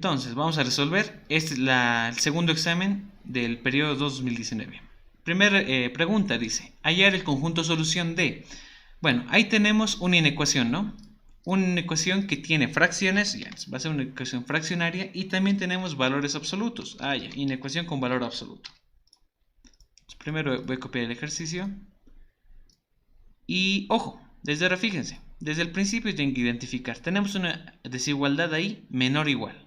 Entonces, vamos a resolver. Este es el segundo examen del periodo 2019. Primera pregunta dice, hallar el conjunto solución de... Bueno, ahí tenemos una inecuación, ¿no? Una inecuación que tiene fracciones, ya, va a ser una ecuación fraccionaria, y también tenemos valores absolutos. Ah, ya, inecuación con valor absoluto. Entonces, primero voy a copiar el ejercicio. Y, ojo, desde ahora fíjense, desde el principio tienen que identificar. Tenemos una desigualdad ahí, menor o igual.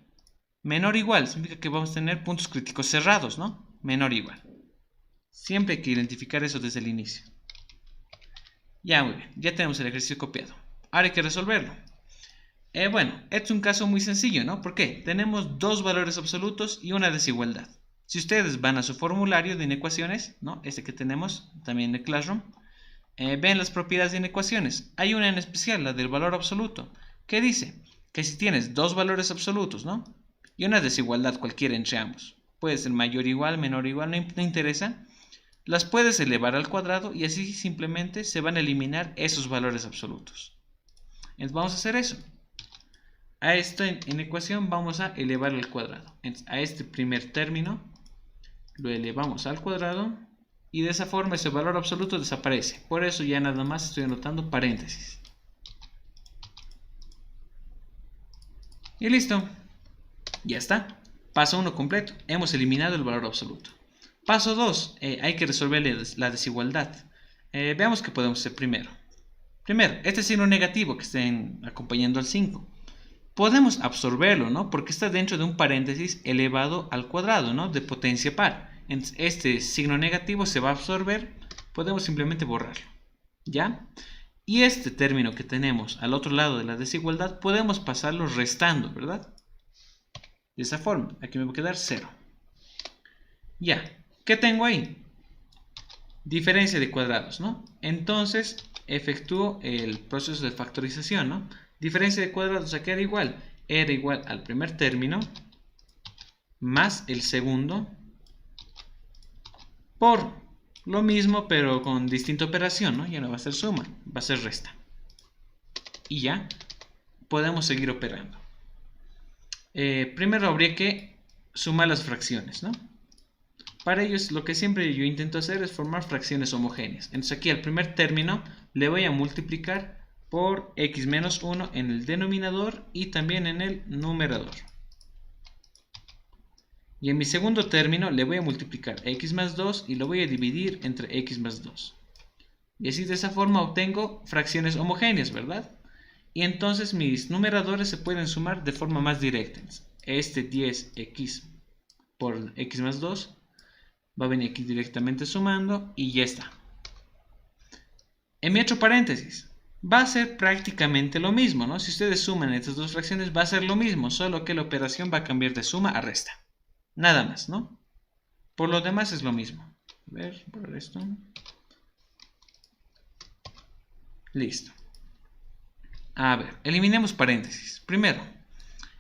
Menor o igual significa que vamos a tener puntos críticos cerrados, ¿no? Menor o igual. Siempre hay que identificar eso desde el inicio. Ya, muy bien. Ya tenemos el ejercicio copiado. Ahora hay que resolverlo. Bueno, este es un caso muy sencillo, ¿no? ¿Por qué? Tenemos dos valores absolutos y una desigualdad. Si ustedes van a su formulario de inecuaciones, ¿no? Este que tenemos también en Classroom, ven las propiedades de inecuaciones. Hay una en especial, la del valor absoluto, que dice que si tienes dos valores absolutos, ¿no? Y una desigualdad cualquiera entre ambos, puede ser mayor o igual, menor o igual, no interesa, las puedes elevar al cuadrado y así simplemente se van a eliminar esos valores absolutos. Entonces vamos a hacer eso. A esta ecuación vamos a elevar al cuadrado. Entonces, a este primer término lo elevamos al cuadrado y de esa forma ese valor absoluto desaparece. Por eso ya nada más estoy anotando paréntesis. Y listo. Ya está. Paso 1 completo. Hemos eliminado el valor absoluto. Paso 2. Hay que resolver la desigualdad. Veamos qué podemos hacer primero. Primero, este signo negativo que estén acompañando al 5. Podemos absorberlo, ¿no? Porque está dentro de un paréntesis elevado al cuadrado, ¿no? De potencia par. Entonces, este signo negativo se va a absorber. Podemos simplemente borrarlo. ¿Ya? Y este término que tenemos al otro lado de la desigualdad, podemos pasarlo restando, ¿verdad? De esa forma. Aquí me va a quedar 0. Ya. ¿Qué tengo ahí? Diferencia de cuadrados, ¿no? Entonces, efectúo el proceso de factorización, ¿no? Diferencia de cuadrados, ¿a qué era igual? Era igual al primer término más el segundo por lo mismo, pero con distinta operación, ¿no? Ya no va a ser suma, va a ser resta. Y ya podemos seguir operando. Primero habría que sumar las fracciones, ¿no? Para ello, lo que siempre yo intento hacer es formar fracciones homogéneas. Entonces aquí al primer término le voy a multiplicar por x menos 1 en el denominador y también en el numerador. Y en mi segundo término le voy a multiplicar x más 2 y lo voy a dividir entre x más 2. Y así de esa forma obtengo fracciones homogéneas, ¿verdad? Y entonces mis numeradores se pueden sumar de forma más directa. Este 10x por x más 2 va a venir aquí directamente sumando y ya está. En mi otro paréntesis, va a ser prácticamente lo mismo, ¿no? Si ustedes suman estas dos fracciones va a ser lo mismo, solo que la operación va a cambiar de suma a resta. Nada más, ¿no? Por lo demás es lo mismo. A ver, por esto. Listo. A ver, eliminemos paréntesis. Primero,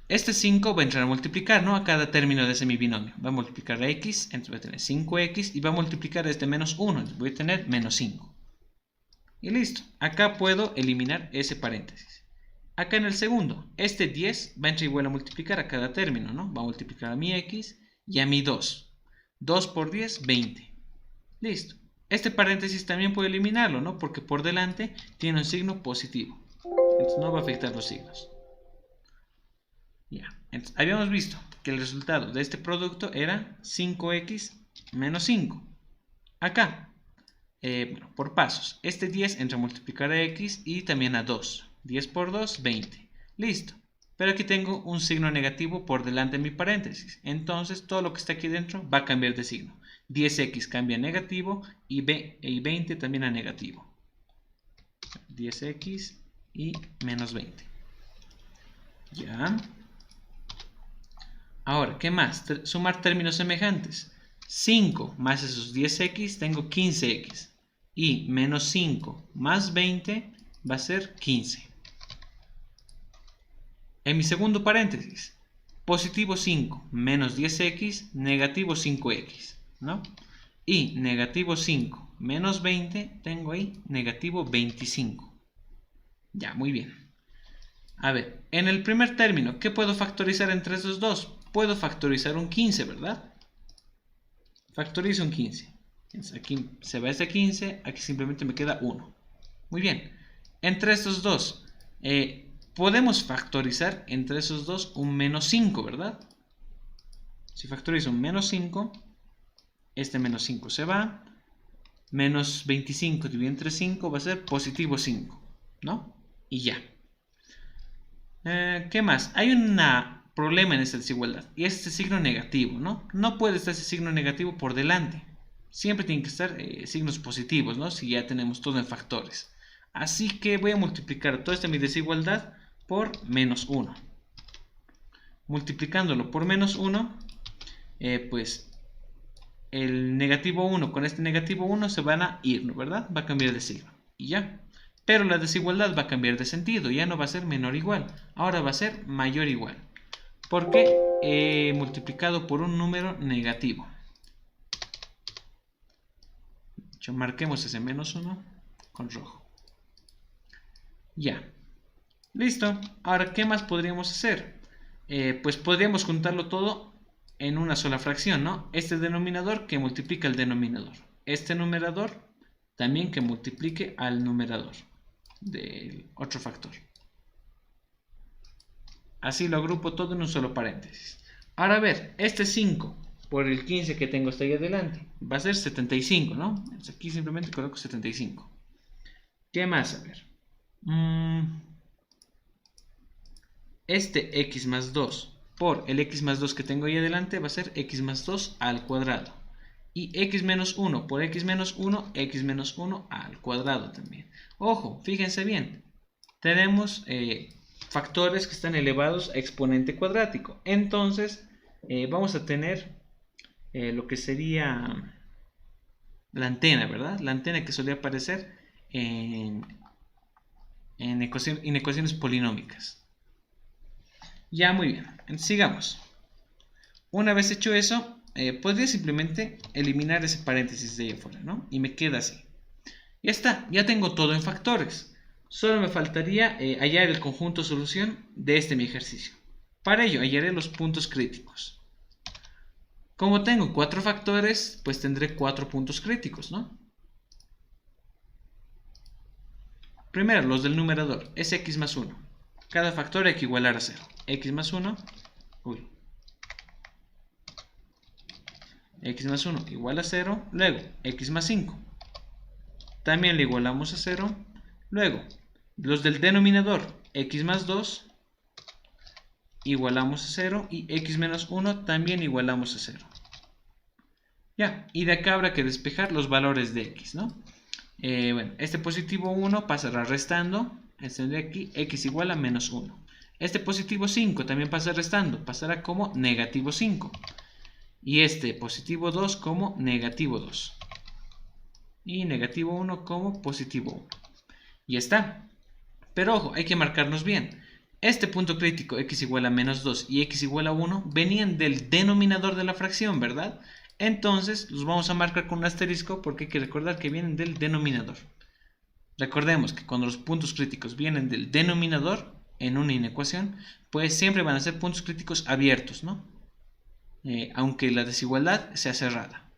este 5 va a entrar a multiplicar, ¿no? A cada término de ese mi binomio. Va a multiplicar a x, entonces voy a tener 5x y va a multiplicar a este menos 1, entonces voy a tener menos 5. Y listo. Acá puedo eliminar ese paréntesis. Acá en el segundo, este 10 va a entrar igual a multiplicar a cada término, ¿no? Va a multiplicar a mi x y a mi 2. 2 por 10, 20. Listo. Este paréntesis también puedo eliminarlo, ¿no? Porque por delante tiene un signo positivo. Entonces no va a afectar los signos. Ya. Entonces, habíamos visto que el resultado de este producto era 5x menos 5. Acá, bueno, por pasos. Este 10 entra a multiplicar a x y también a 2. 10 por 2, 20. Listo. Pero aquí tengo un signo negativo por delante de mi paréntesis. Entonces todo lo que está aquí dentro va a cambiar de signo. 10x cambia a negativo y 20 también a negativo. 10x y menos 20. Ya. Ahora, ¿qué más? Sumar términos semejantes. 5 más esos 10x tengo 15x. Y menos 5 más 20 va a ser 15. En mi segundo paréntesis, positivo 5 menos 10x, negativo 5x, ¿no? Y negativo 5 menos 20, tengo ahí negativo 25. Ya, muy bien. A ver, en el primer término, ¿qué puedo factorizar entre esos dos? Puedo factorizar un 15, ¿verdad? Factorizo un 15. Aquí se va este 15, aquí simplemente me queda 1. Muy bien. Entre estos dos, podemos factorizar entre esos dos un menos 5, ¿verdad? Si factorizo un menos 5, este menos 5 se va. Menos 25 dividido entre 5 va a ser positivo 5, ¿no? Y ya. ¿Qué más? Hay un problema en esta desigualdad y es este signo negativo, ¿no? No puede estar ese signo negativo por delante. Siempre tienen que estar signos positivos, ¿no? Si ya tenemos todo en factores. Así que voy a multiplicar toda esta mi desigualdad por menos 1. Multiplicándolo por menos 1, pues el negativo 1 con este negativo 1 se van a ir, ¿no? ¿Verdad? Va a cambiar de signo. Y ya. Pero la desigualdad va a cambiar de sentido. Ya no va a ser menor o igual. Ahora va a ser mayor o igual. Porque he multiplicado por un número negativo. De hecho, marquemos ese menos 1 con rojo. Ya. Listo. Ahora, ¿qué más podríamos hacer? Pues podríamos juntarlo todo en una sola fracción, ¿no? Este denominador que multiplica el denominador. Este numerador también que multiplique al numerador del otro factor. Así lo agrupo todo en un solo paréntesis. Ahora a ver, este 5 por el 15 que tengo hasta ahí adelante va a ser 75, ¿no? Aquí simplemente coloco 75. ¿Qué más? A ver. Este x más 2 por el x más 2 que tengo ahí adelante va a ser x más 2 al cuadrado. Y x menos 1 por x menos 1, x menos 1 al cuadrado también. Ojo, fíjense bien. Tenemos factores que están elevados a exponente cuadrático. Entonces, vamos a tener lo que sería la antena, ¿verdad? La antena que solía aparecer en ecuaciones polinómicas. Ya, muy bien. Sigamos. Una vez hecho eso, podría simplemente eliminar ese paréntesis de ahí afuera, ¿no? Y me queda así. Ya está, ya tengo todo en factores. Solo me faltaría hallar el conjunto solución de este mi ejercicio. Para ello, hallaré los puntos críticos. Como tengo 4 factores, pues tendré 4 puntos críticos, ¿no? Primero, los del numerador, es x más 1. Cada factor hay que igualar a 0. X más 1, x más 1 igual a 0. Luego, x más 5. También le igualamos a 0. Luego, los del denominador, x más 2, igualamos a 0. Y x menos 1 también igualamos a 0. Ya, y de acá habrá que despejar los valores de x, ¿no? Bueno, este positivo 1 pasará restando. Este de aquí, x igual a menos 1. Este positivo 5 también pasa restando. Pasará como negativo 5. Y este positivo 2 como negativo 2. Y negativo 1 como positivo 1. Y ya está. Pero ojo, hay que marcarnos bien. Este punto crítico, x igual a menos 2 y x igual a 1, venían del denominador de la fracción, ¿verdad? Entonces los vamos a marcar con un asterisco porque hay que recordar que vienen del denominador. Recordemos que cuando los puntos críticos vienen del denominador en una inecuación, pues siempre van a ser puntos críticos abiertos, ¿no? Aunque la desigualdad sea cerrada.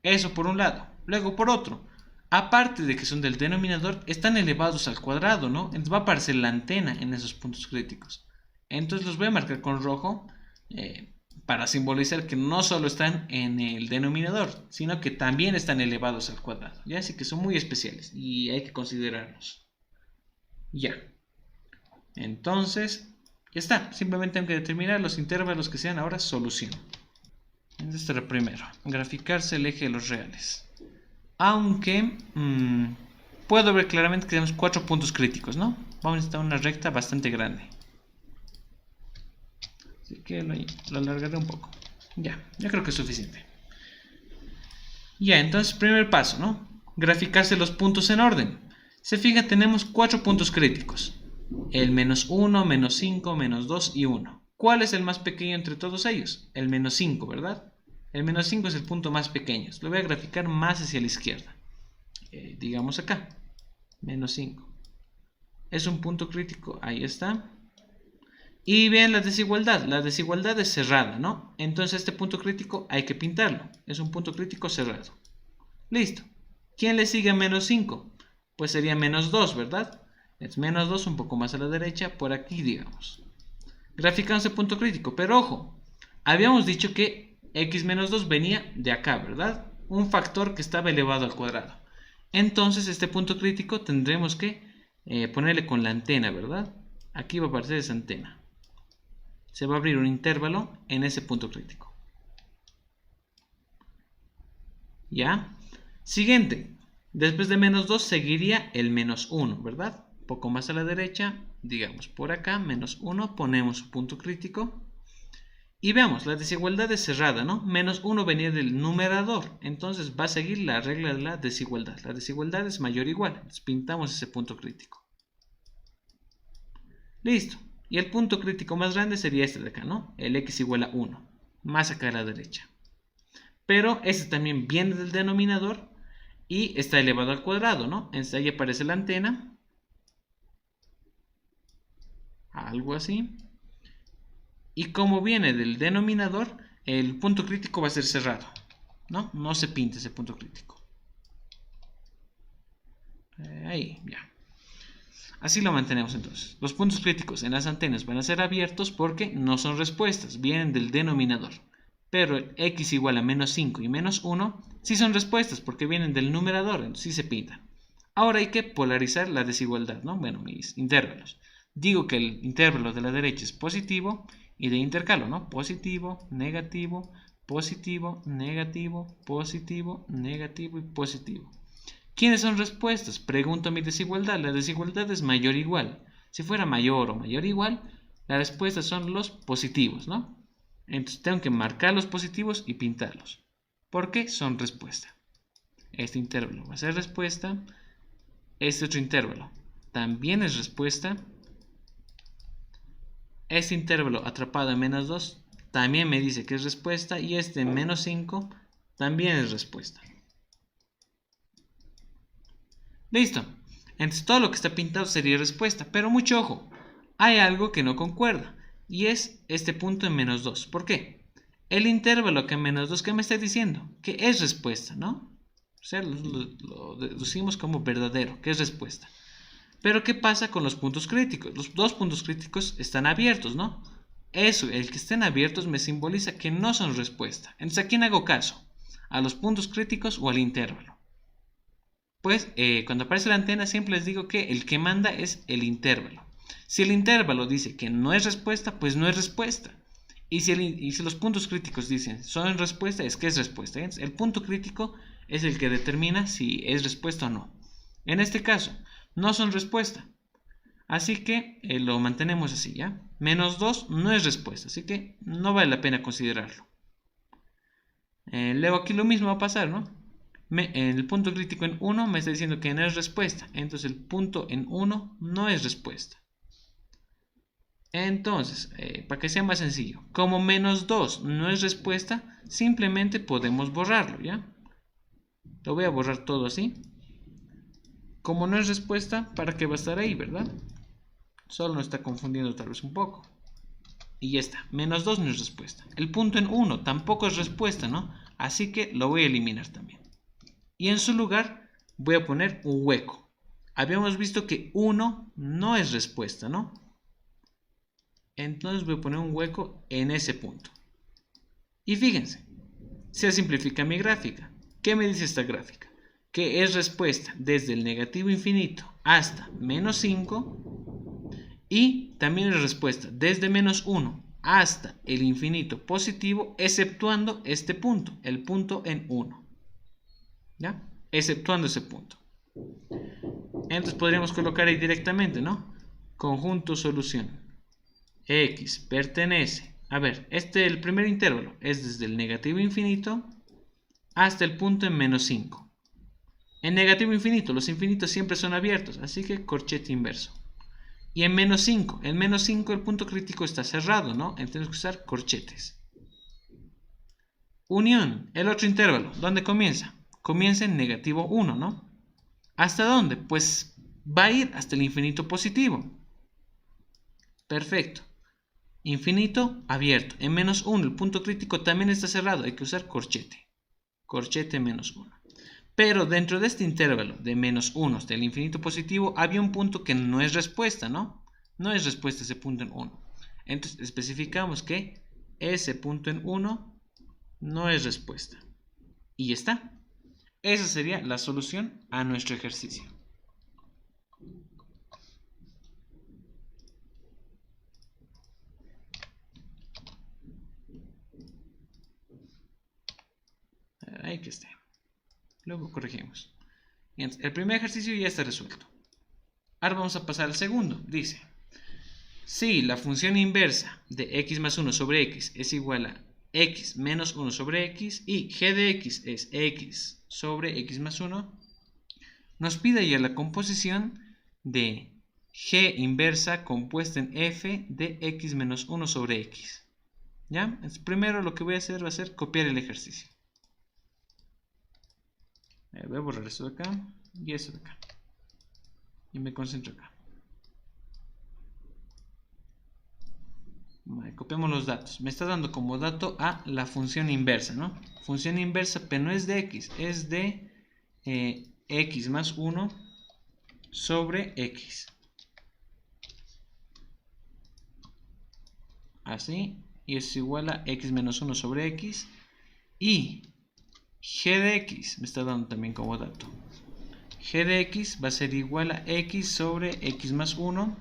Eso por un lado. Luego por otro, aparte de que son del denominador, están elevados al cuadrado, ¿no? Entonces va a aparecer la antena en esos puntos críticos. Entonces los voy a marcar con rojo para simbolizar que no solo están en el denominador, sino que también están elevados al cuadrado. ¿Ya? Así que son muy especiales y hay que considerarlos. Ya. Entonces, ya está. Simplemente tengo que determinar los intervalos que sean ahora solución. Este era primero. Graficarse el eje de los reales. Aunque puedo ver claramente que tenemos 4 puntos críticos, ¿no? Vamos a necesitar una recta bastante grande. Así que lo alargaré un poco. Ya creo que es suficiente. Ya, entonces primer paso, ¿no? Graficarse los puntos en orden. Se fija, tenemos 4 puntos críticos. El menos 1, menos 5, menos 2 y 1. ¿Cuál es el más pequeño entre todos ellos? El menos 5, ¿verdad? El menos 5 es el punto más pequeño. Lo voy a graficar más hacia la izquierda. Digamos acá. Menos 5. Es un punto crítico. Ahí está. Y vean la desigualdad es cerrada, ¿no? Entonces este punto crítico hay que pintarlo, es un punto crítico cerrado. Listo. ¿Quién le sigue a menos 5? Pues sería menos 2, ¿verdad? Es menos 2 un poco más a la derecha, por aquí digamos. Graficamos el punto crítico, pero ojo, habíamos dicho que x menos 2 venía de acá, ¿verdad? Un factor que estaba elevado al cuadrado. Entonces este punto crítico tendremos que ponerle con la antena, ¿verdad? Aquí va a aparecer esa antena. Se va a abrir un intervalo en ese punto crítico. ¿Ya? Siguiente. Después de menos 2 seguiría el menos 1, ¿verdad? Un poco más a la derecha, digamos por acá, menos 1, ponemos un punto crítico. Y veamos, la desigualdad es cerrada, ¿no? Menos 1 venía del numerador, entonces va a seguir la regla de la desigualdad. La desigualdad es mayor o igual, entonces pintamos ese punto crítico. Listo. Y el punto crítico más grande sería este de acá, ¿no? El x igual a 1, más acá a la derecha. Pero este también viene del denominador y está elevado al cuadrado, ¿no? Entonces ahí aparece la antena. Algo así. Y como viene del denominador, el punto crítico va a ser cerrado, ¿no? No se pinta ese punto crítico. Ahí, ya. Así lo mantenemos entonces. Los puntos críticos en las antenas van a ser abiertos porque no son respuestas, vienen del denominador. Pero el x igual a menos 5 y menos 1 sí son respuestas porque vienen del numerador, entonces sí se pintan. Ahora hay que polarizar la desigualdad, ¿no? Bueno, mis intervalos. Digo que el intervalo de la derecha es positivo y de intercalo, ¿no? Positivo, negativo, positivo, negativo, positivo, negativo y positivo. ¿Quiénes son respuestas? Pregunto mi desigualdad. La desigualdad es mayor o igual. Si fuera mayor o mayor o igual, las respuestas son los positivos, ¿no? Entonces tengo que marcar los positivos y pintarlos. ¿Por qué? Son respuesta. Este intervalo va a ser respuesta. Este otro intervalo también es respuesta. Este intervalo atrapado en menos 2 también me dice que es respuesta. Y este en menos 5 también es respuesta. Listo. Entonces todo lo que está pintado sería respuesta. Pero mucho ojo. Hay algo que no concuerda. Y es este punto en menos 2. ¿Por qué? El intervalo que en menos 2, ¿qué me está diciendo? Que es respuesta, ¿no? O sea, lo deducimos como verdadero, que es respuesta. Pero ¿qué pasa con los puntos críticos? Los dos puntos críticos están abiertos, ¿no? Eso, el que estén abiertos me simboliza que no son respuesta. Entonces, ¿a quién hago caso? ¿A los puntos críticos o al intervalo? Pues cuando aparece la antena siempre les digo que el que manda es el intervalo. Si el intervalo dice que no es respuesta, pues no es respuesta. Y si los puntos críticos dicen son respuesta, es que es respuesta. Entonces, el punto crítico es el que determina si es respuesta o no. En este caso, no son respuesta. Así que lo mantenemos así, ¿ya? Menos 2 no es respuesta, así que no vale la pena considerarlo. Luego aquí lo mismo va a pasar, ¿no? El punto crítico en 1 me está diciendo que no es respuesta. Entonces el punto en 1 no es respuesta. Entonces, para que sea más sencillo, como menos 2 no es respuesta, simplemente podemos borrarlo, ¿ya? Lo voy a borrar todo así. Como no es respuesta, ¿para qué va a estar ahí, verdad? Solo nos está confundiendo tal vez un poco. Y ya está, menos 2 no es respuesta. El punto en 1 tampoco es respuesta, ¿no? Así que lo voy a eliminar también. Y en su lugar voy a poner un hueco. Habíamos visto que 1 no es respuesta, ¿no? Entonces voy a poner un hueco en ese punto. Y fíjense, se simplifica mi gráfica. ¿Qué me dice esta gráfica? Que es respuesta desde el negativo infinito hasta menos 5 y también es respuesta desde menos 1 hasta el infinito positivo, exceptuando este punto, el punto en 1. ¿Ya? Exceptuando ese punto. Entonces podríamos colocar ahí directamente, ¿no? Conjunto solución. X pertenece, a ver, el primer intervalo es desde el negativo infinito hasta el punto en menos 5. En negativo infinito, los infinitos siempre son abiertos, así que corchete inverso. Y en menos 5, en menos 5 el punto crítico está cerrado, ¿no? Entonces tenemos que usar corchetes. Unión, el otro intervalo, ¿dónde comienza? Comienza en negativo 1, ¿no? ¿Hasta dónde? Pues va a ir hasta el infinito positivo. Perfecto. Infinito, abierto. En menos 1, el punto crítico también está cerrado. Hay que usar corchete. Corchete menos 1. Pero dentro de este intervalo de menos 1 hasta el infinito positivo, había un punto que no es respuesta, ¿no? No es respuesta ese punto en 1. Entonces especificamos que ese punto en 1 no es respuesta. Y ya está. Esa sería la solución a nuestro ejercicio. Ahí que esté. Luego corregimos. Entonces, el primer ejercicio ya está resuelto. Ahora vamos a pasar al segundo. Dice, si la función inversa de x más 1 sobre x es igual a x menos 1 sobre x y g de x es x sobre x más 1, nos pide ya la composición de g inversa compuesta en f de x menos 1 sobre x. ¿Ya? Entonces, primero lo que voy a hacer va a ser copiar el ejercicio. Voy a borrar esto de acá y esto de acá. Y me concentro acá. Vale, copiamos los datos. Me está dando como dato a la función inversa, ¿no? Función inversa, pero no es de x, es de x más 1 sobre x. Así. Y es igual a x menos 1 sobre x. Y g de x me está dando también como dato. G de x va a ser igual a x sobre x más 1.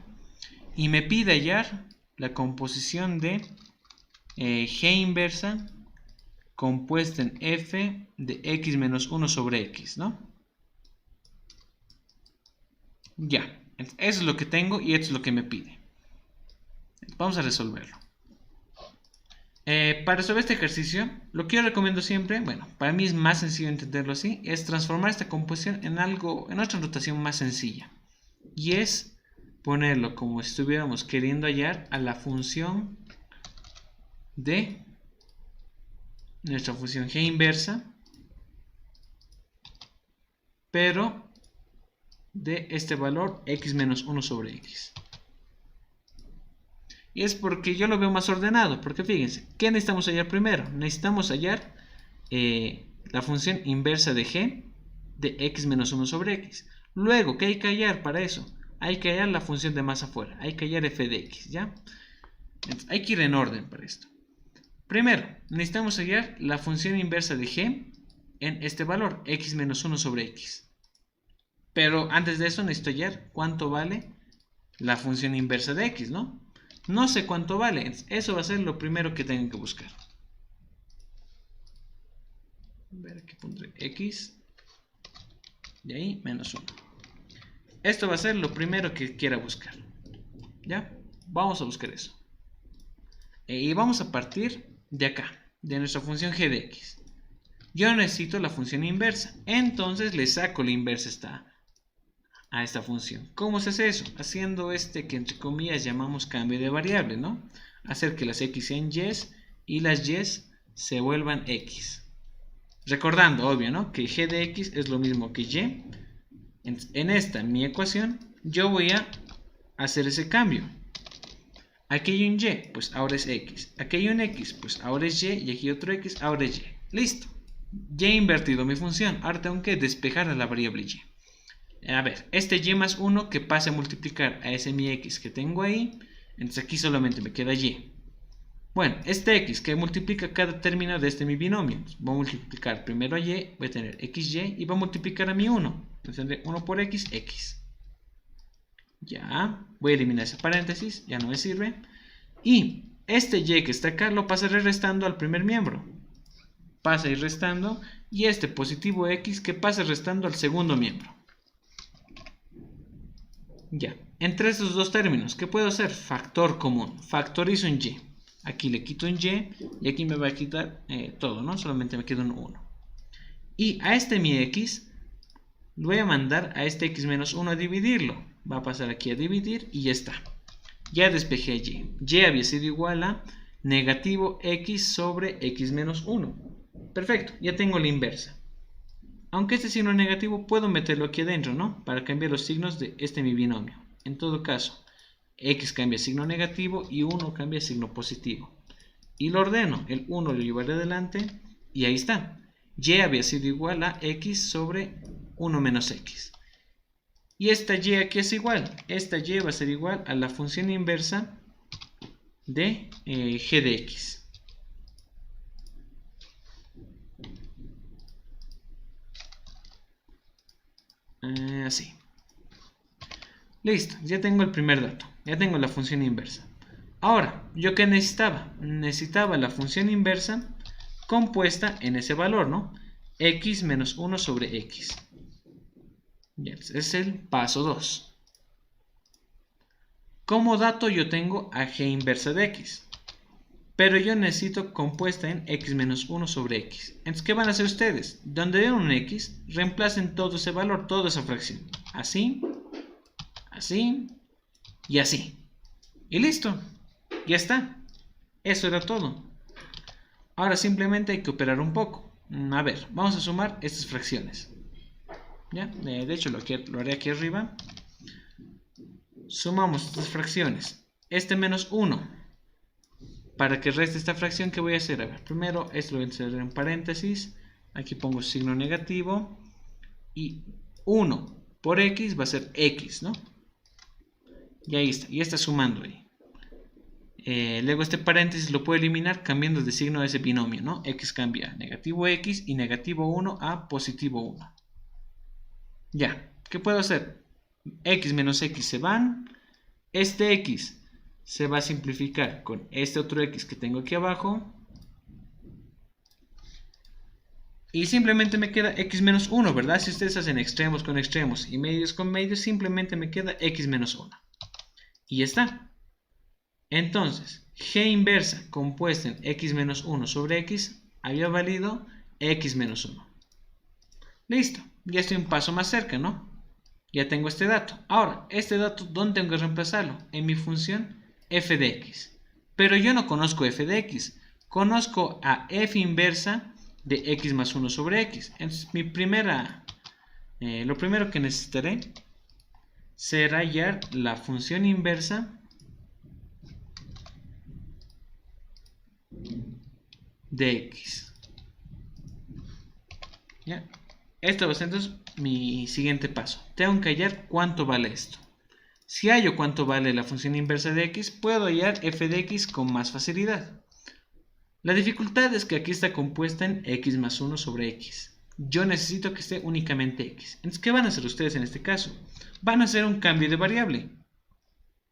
Y me pide hallar la composición de g inversa compuesta en f de x menos 1 sobre x, ¿no? Ya, eso es lo que tengo y esto es lo que me pide. Vamos a resolverlo. Para resolver este ejercicio, lo que yo recomiendo siempre, bueno, para mí es más sencillo entenderlo así, es transformar esta composición en otra notación más sencilla. Y es ponerlo como si estuviéramos queriendo hallar a la función de nuestra función g inversa, pero de este valor x menos 1 sobre x. Y es porque yo lo veo más ordenado, porque fíjense, ¿qué necesitamos hallar primero? Necesitamos hallar la función inversa de g de x menos 1 sobre x. Luego, ¿qué hay que hallar para eso? Hay que hallar la función de más afuera, hay que hallar f de x, ¿ya? Entonces, hay que ir en orden para esto. Primero, necesitamos hallar la función inversa de g en este valor, x menos 1 sobre x. Pero antes de eso necesito hallar cuánto vale la función inversa de x, ¿no? No sé cuánto vale, eso va a ser lo primero que tengo que buscar. A ver, aquí pondré x y ahí menos 1. Esto va a ser lo primero que quiera buscar. ¿Ya? Vamos a buscar eso. Y vamos a partir de acá, de nuestra función g de x. Yo necesito la función inversa, entonces le saco la inversa a esta función. ¿Cómo se hace eso? Haciendo que entre comillas llamamos cambio de variable, ¿no? Hacer que las x sean y y las y se vuelvan x. Recordando, obvio, ¿no? Que g de x es lo mismo que y. En esta, mi ecuación, yo voy a hacer ese cambio. Aquí hay un y, pues ahora es x. Aquí hay un x, pues ahora es y aquí otro x, ahora es y. Listo. Ya he invertido mi función. Ahora tengo que despejar a la variable y. A ver, este y más 1 que pase a multiplicar a ese mi x que tengo ahí. Entonces aquí solamente me queda y. Bueno, este x que multiplica cada término de este mi binomio. Voy a multiplicar primero a y, voy a tener xy y voy a multiplicar a mi 1. Entonces tendré 1 por x, x. Ya, voy a eliminar ese paréntesis, ya no me sirve. Y este y que está acá lo pasaré restando al primer miembro. Pasa a ir restando. Y este positivo x que pasa restando al segundo miembro. Ya, entre estos dos términos, ¿qué puedo hacer? Factor común. Factorizo un y. Aquí le quito un y aquí me va a quitar todo, ¿no? Solamente me queda un 1. Y a este mi x, lo voy a mandar a este x menos 1 a dividirlo. Va a pasar aquí a dividir y ya está. Ya despejé y. Y había sido igual a negativo x sobre x menos 1. Perfecto, ya tengo la inversa. Aunque este signo negativo puedo meterlo aquí adentro, ¿no? Para cambiar los signos de mi binomio. En todo caso, X cambia a signo negativo y 1 cambia a signo positivo. Y lo ordeno, el 1 lo llevaré adelante y ahí está. Y había sido igual a X sobre 1 menos X. Y esta Y aquí es igual. Esta Y va a ser igual a la función inversa de G de X. Así. Listo, ya tengo el primer dato. Ya tengo la función inversa. Ahora, ¿yo qué necesitaba? Necesitaba la función inversa compuesta en ese valor, ¿no? X menos 1 sobre X. Ya, es el paso 2. Como dato yo tengo a G inversa de X. Pero yo necesito compuesta en X menos 1 sobre X. Entonces, ¿qué van a hacer ustedes? Donde vean un X, reemplacen todo ese valor, toda esa fracción. Así, así y así. Y listo. Ya está. Eso era todo. Ahora simplemente hay que operar un poco. A ver, vamos a sumar estas fracciones. ¿Ya? De hecho, lo haré aquí arriba. Sumamos estas fracciones. Este menos 1. Para que reste esta fracción, ¿qué voy a hacer? A ver, primero esto lo voy a encerrar en paréntesis. Aquí pongo signo negativo. Y 1 por X va a ser X, ¿no? Y ahí está. Y está sumando ahí. Luego este paréntesis lo puedo eliminar cambiando de signo a ese binomio, ¿no? X cambia negativo X y negativo 1 a positivo 1. Ya, ¿qué puedo hacer? X menos X se van. Este X se va a simplificar con este otro X que tengo aquí abajo. Y simplemente me queda X menos 1, ¿verdad? Si ustedes hacen extremos con extremos y medios con medios, simplemente me queda X menos 1. Y ya está. Entonces, G inversa compuesta en X menos 1 sobre X había valido X menos 1. Listo, ya estoy un paso más cerca, ¿no? Ya tengo este dato. Ahora, este dato, ¿dónde tengo que reemplazarlo? En mi función f de x. Pero yo no conozco f de x. Conozco a f inversa de x más 1 sobre x. Entonces, lo primero que necesitaré será hallar la función inversa de x. ¿Ya? Esto va a ser entonces mi siguiente paso. Tengo que hallar cuánto vale esto. Si hallo cuánto vale la función inversa de x, puedo hallar f de x con más facilidad. La dificultad es que aquí está compuesta en x más 1 sobre x. Yo necesito que esté únicamente x. Entonces, ¿qué van a hacer ustedes en este caso? Van a hacer un cambio de variable.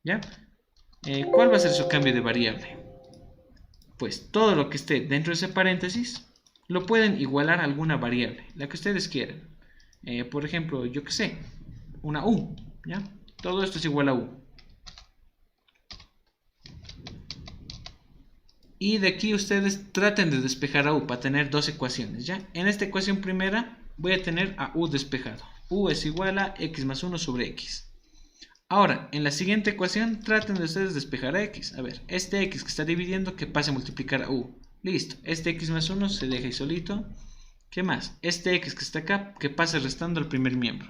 ¿Ya? ¿Cuál va a ser su cambio de variable? Pues todo lo que esté dentro de ese paréntesis lo pueden igualar a alguna variable, la que ustedes quieran. Por ejemplo, yo que sé, una u, ¿ya? Todo esto es igual a u. Y de aquí ustedes traten de despejar a u para tener dos ecuaciones, ¿ya? En esta ecuación primera voy a tener a u despejado. U es igual a x más 1 sobre x. Ahora, en la siguiente ecuación traten de ustedes despejar a x. A ver, este x que está dividiendo que pase a multiplicar a u. Listo, este x más 1 se deja ahí solito. ¿Qué más? Este x que está acá que pase restando al primer miembro.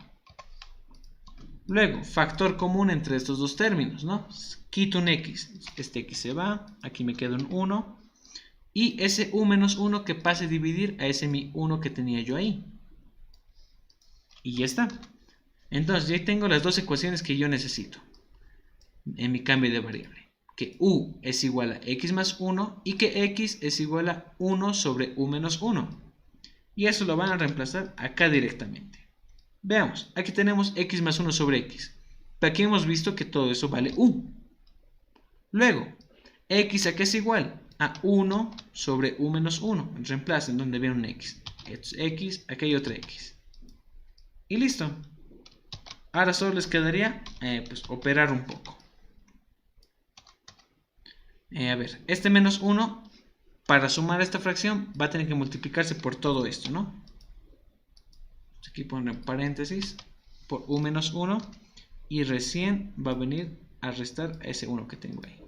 Luego, factor común entre estos dos términos, ¿no? Quito un x, este x se va, aquí me queda un 1. Y ese u menos 1 que pase a dividir a ese mi 1 que tenía yo ahí. Y ya está. Entonces, ya tengo las dos ecuaciones que yo necesito en mi cambio de variable. Que u es igual a x más 1 y que x es igual a 1 sobre u menos 1. Y eso lo van a reemplazar acá directamente. Veamos, aquí tenemos x más 1 sobre x. Pero aquí hemos visto que todo eso vale u. Luego, x a qué es igual a 1 sobre u menos 1. Reemplacen donde viene un x. Esto es x, aquí hay otra x. Y listo. Ahora solo les quedaría pues, operar un poco. A ver, este menos 1, para sumar esta fracción, va a tener que multiplicarse por todo esto, ¿no? Aquí pongo en paréntesis por u menos 1 y recién va a venir a restar ese 1 que tengo ahí.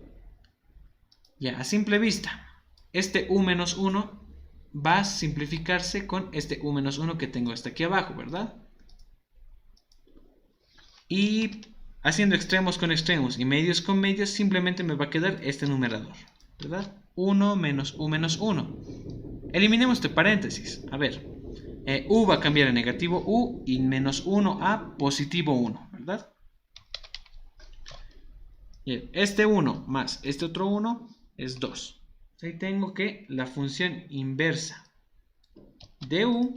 Ya, a simple vista, este u menos 1 va a simplificarse con este u menos 1 que tengo hasta aquí abajo, ¿verdad? Y Haciendo extremos con extremos y medios con medios, simplemente me va a quedar este numerador, ¿verdad? 1 menos u menos 1. Eliminemos este paréntesis. A ver, u va a cambiar a negativo u y menos 1 a positivo 1, ¿verdad? Bien, este 1 más este otro 1 es 2. Ahí tengo que la función inversa de u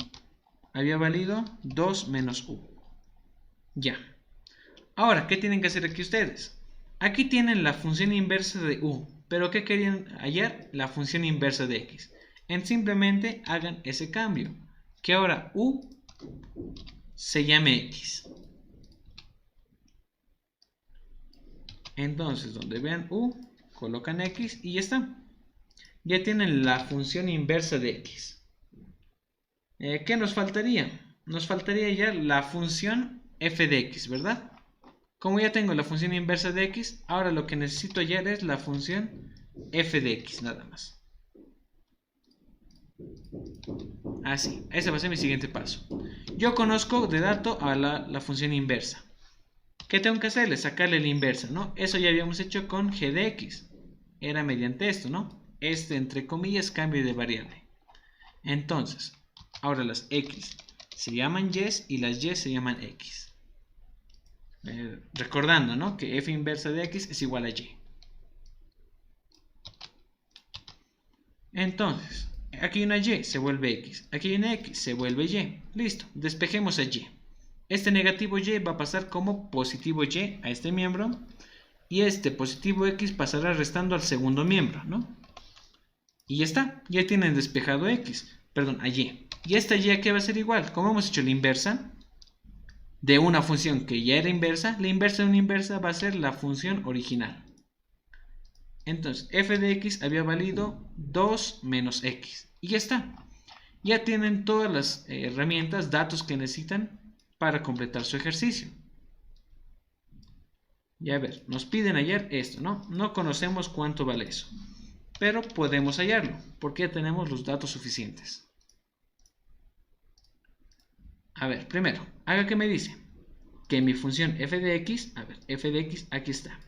había valido 2 menos u. Ya. Ahora, ¿qué tienen que hacer aquí ustedes? Aquí tienen la función inversa de u, pero ¿qué querían hallar? La función inversa de x. Simplemente hagan ese cambio, que ahora u se llame x. Entonces, donde vean u, colocan x y ya está. Ya tienen la función inversa de x. ¿Qué nos faltaría? Nos faltaría ya la función f de x, ¿verdad? Como ya tengo la función inversa de x, ahora lo que necesito hallar es la función f de x, nada más. Así, ese va a ser mi siguiente paso. Yo conozco de dato a la función inversa. ¿Qué tengo que hacerle? Sacarle la inversa, ¿no? Eso ya habíamos hecho con g de x. Era mediante esto, ¿no? Este, entre comillas, cambio de variable. Entonces, ahora las x se llaman y y las y se llaman x. Recordando, ¿no? Que f inversa de x es igual a y. Entonces, aquí hay una y, se vuelve x. Aquí hay una x, se vuelve y. Listo, despejemos a y. Este negativo y va a pasar como positivo y a este miembro. Y este positivo x pasará restando al segundo miembro, ¿no? Y ya está, ya tienen despejado x, perdón, a y. Y esta y aquí va a ser igual, como hemos hecho la inversa de una función que ya era inversa, la inversa de una inversa va a ser la función original. Entonces, f de x había valido 2 menos x. Y ya está. Ya tienen todas las herramientas, datos que necesitan para completar su ejercicio. Ya a ver, nos piden hallar esto, ¿no? No conocemos cuánto vale eso. Pero podemos hallarlo, porque ya tenemos los datos suficientes. A ver, primero, haga que me dice que mi función f de x, a ver, f de x aquí está.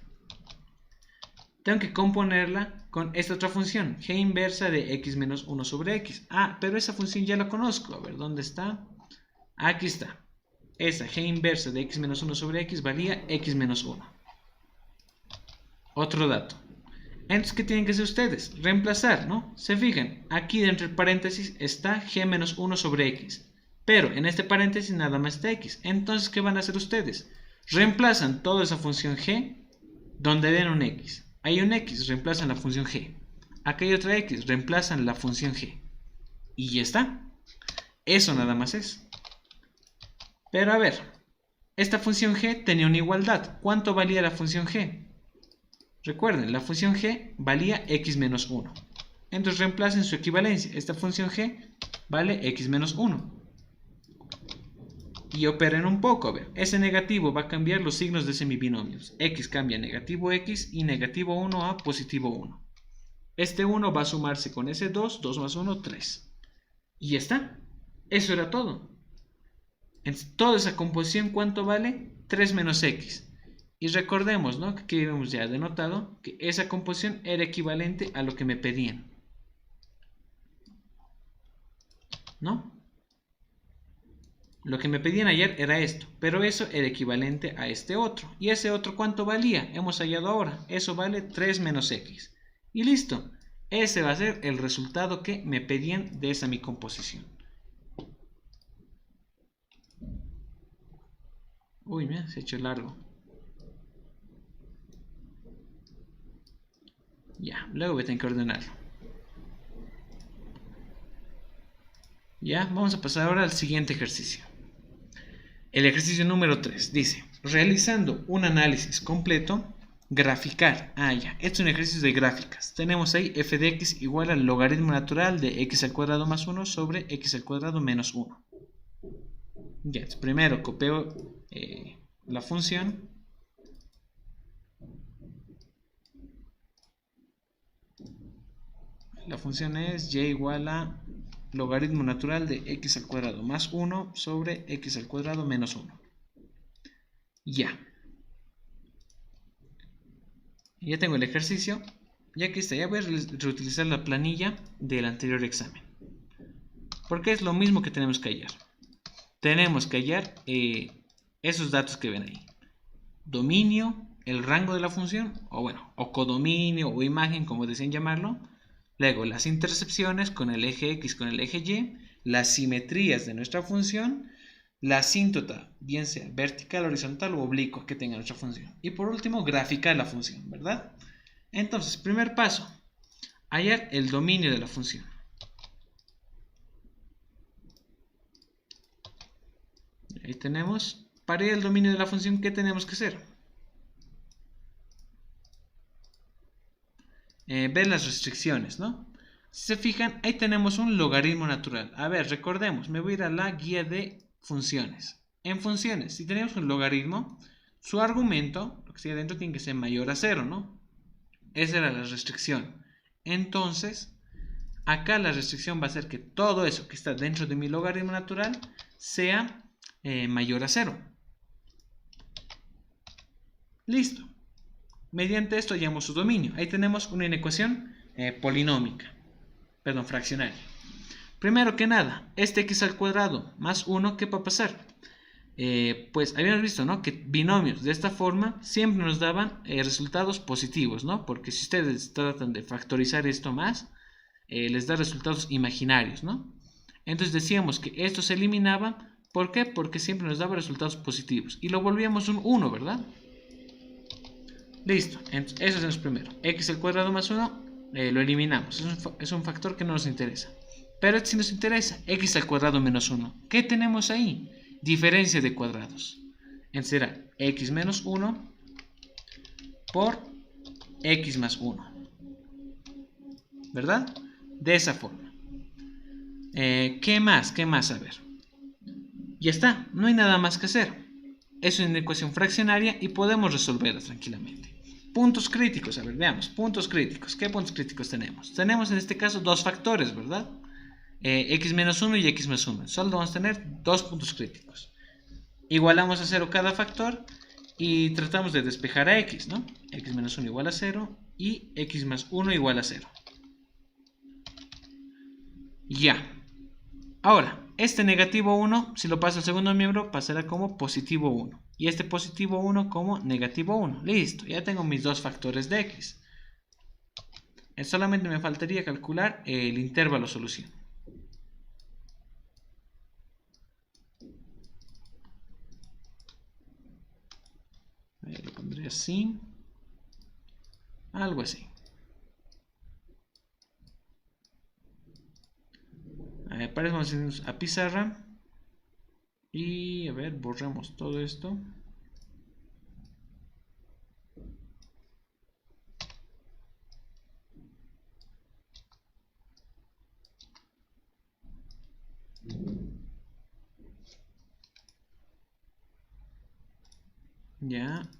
Tengo que componerla con esta otra función, g inversa de x menos 1 sobre x. Ah, pero esa función ya la conozco. A ver, ¿dónde está? Aquí está. Esa g inversa de x menos 1 sobre x valía x menos 1. Otro dato. Entonces, ¿qué tienen que hacer ustedes? Reemplazar, ¿no? Se fijan, aquí dentro del paréntesis está g menos 1 sobre x. Pero en este paréntesis nada más está x. Entonces, ¿qué van a hacer ustedes? Reemplazan toda esa función g donde den un x. Hay un x, reemplazan la función g. Acá hay otra x, reemplazan la función g. Y ya está. Eso nada más es. Pero a ver, esta función g tenía una igualdad. ¿Cuánto valía la función g? Recuerden, la función g valía x menos 1. Entonces reemplacen su equivalencia. Esta función g vale x menos 1. Y operen un poco. A ver, ese negativo va a cambiar los signos de semibinomios. X cambia negativo x y negativo 1 a positivo 1. Este 1 va a sumarse con ese 2, 2 más 1, 3. Y ya está. Eso era todo. En toda esa composición, ¿cuánto vale? 3 menos x. Y recordemos, ¿no? Que aquí hemos ya denotado que esa composición era equivalente a lo que me pedían. ¿No? Lo que me pedían ayer era esto, pero eso era equivalente a este otro. ¿Y ese otro cuánto valía? Hemos hallado ahora. Eso vale 3 menos x. Y listo. Ese va a ser el resultado que me pedían de esa mi composición. Uy, mira, se ha hecho largo. Ya, luego voy a tener que ordenarlo. Ya, vamos a pasar ahora al siguiente ejercicio. El ejercicio número 3 dice, realizando un análisis completo, graficar. Ah, ya, este es un ejercicio de gráficas. Tenemos ahí f de x igual al logaritmo natural de x al cuadrado más 1 sobre x al cuadrado menos 1. Ya, primero copio la función. La función es y igual a logaritmo natural de x al cuadrado más 1 sobre x al cuadrado menos 1. Ya. Ya tengo el ejercicio. Y aquí está. Ya voy a reutilizar la planilla del anterior examen. Porque es lo mismo que tenemos que hallar. Tenemos que hallar esos datos que ven ahí. Dominio, el rango de la función, o bueno, o codominio o imagen, como deseen llamarlo. Luego las intercepciones con el eje X, con el eje Y, las simetrías de nuestra función, la asíntota, bien sea vertical, horizontal o oblicua que tenga nuestra función. Y por último, graficar la función, ¿verdad? Entonces, primer paso, hallar el dominio de la función. Ahí tenemos, para hallar el dominio de la función, ¿qué tenemos que hacer? Ver las restricciones, ¿no? Si se fijan, ahí tenemos un logaritmo natural. A ver, recordemos, me voy a ir a la guía de funciones. En funciones, si tenemos un logaritmo, su argumento, lo que sigue adentro, tiene que ser mayor a 0, ¿no? Esa era la restricción. Entonces, acá la restricción va a ser que todo eso que está dentro de mi logaritmo natural sea mayor a 0. Listo. Mediante esto hallamos su dominio. Ahí tenemos una inecuación polinómica. Perdón, fraccionaria. Primero que nada, este x al cuadrado más 1, ¿qué va a pasar? Pues habíamos visto, ¿no?, que binomios de esta forma siempre nos daban resultados positivos, ¿no? Porque si ustedes tratan de factorizar esto más, les da resultados imaginarios, ¿no? Entonces decíamos que esto se eliminaba. ¿Por qué? Porque siempre nos daba resultados positivos. Y lo volvíamos un 1, ¿verdad? Listo, entonces eso hacemos primero. X al cuadrado más 1, lo eliminamos. Es un factor que no nos interesa. Pero si nos interesa, x al cuadrado menos 1. ¿Qué tenemos ahí? Diferencia de cuadrados. Entonces será x menos 1 por x más 1. ¿Verdad? De esa forma. ¿Qué más? ¿Qué más? A ver. Ya está, no hay nada más que hacer. Es una ecuación fraccionaria y podemos resolverla tranquilamente. Puntos críticos, a ver, veamos. Puntos críticos. ¿Qué puntos críticos tenemos? Tenemos en este caso dos factores, ¿verdad? X menos 1 y x más 1. Solo vamos a tener dos puntos críticos. Igualamos a 0 cada factor y tratamos de despejar a x, ¿no? X menos 1 igual a 0 y x más 1 igual a 0. Ya. Ahora, este negativo 1, si lo paso al segundo miembro, pasará como positivo 1. Y este positivo 1 como negativo 1. Listo, ya tengo mis dos factores de x. Solamente me faltaría calcular el intervalo solución. Lo pondré así. Algo así. A ver, para eso vamos a irnos a pizarra. Y a ver, borramos todo esto. Ya,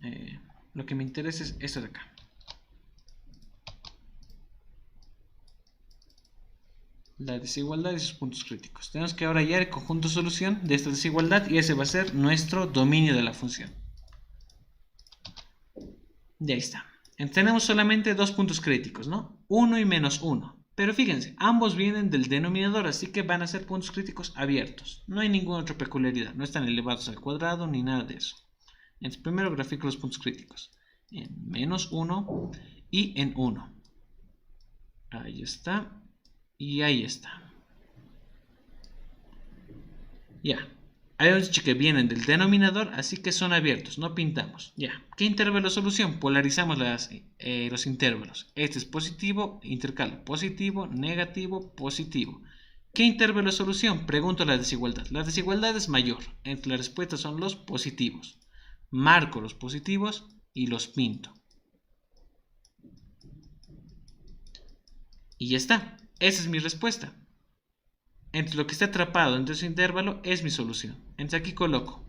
lo que me interesa es esto de acá. La desigualdad y sus puntos críticos. Tenemos que ahora hallar el conjunto solución de esta desigualdad y ese va a ser nuestro dominio de la función. Ya está. Tenemos solamente dos puntos críticos, ¿no? 1 y menos 1. Pero fíjense, ambos vienen del denominador, así que van a ser puntos críticos abiertos. No hay ninguna otra peculiaridad, no están elevados al cuadrado ni nada de eso. Entonces, primero grafico los puntos críticos. En menos 1 y en 1. Ahí está. Y ahí está. Ya. Habíamos dicho que vienen del denominador, así que son abiertos, no pintamos. Ya. ¿Qué intervalo solución? Polarizamos los intervalos. Este es positivo, intercalo positivo, negativo, positivo. ¿Qué intervalo solución? Pregunto la desigualdad. La desigualdad es mayor. Entre las respuestas son los positivos. Marco los positivos y los pinto. Y ya está. Esa es mi respuesta. Entre lo que está atrapado entre ese intervalo es mi solución. Entonces aquí coloco.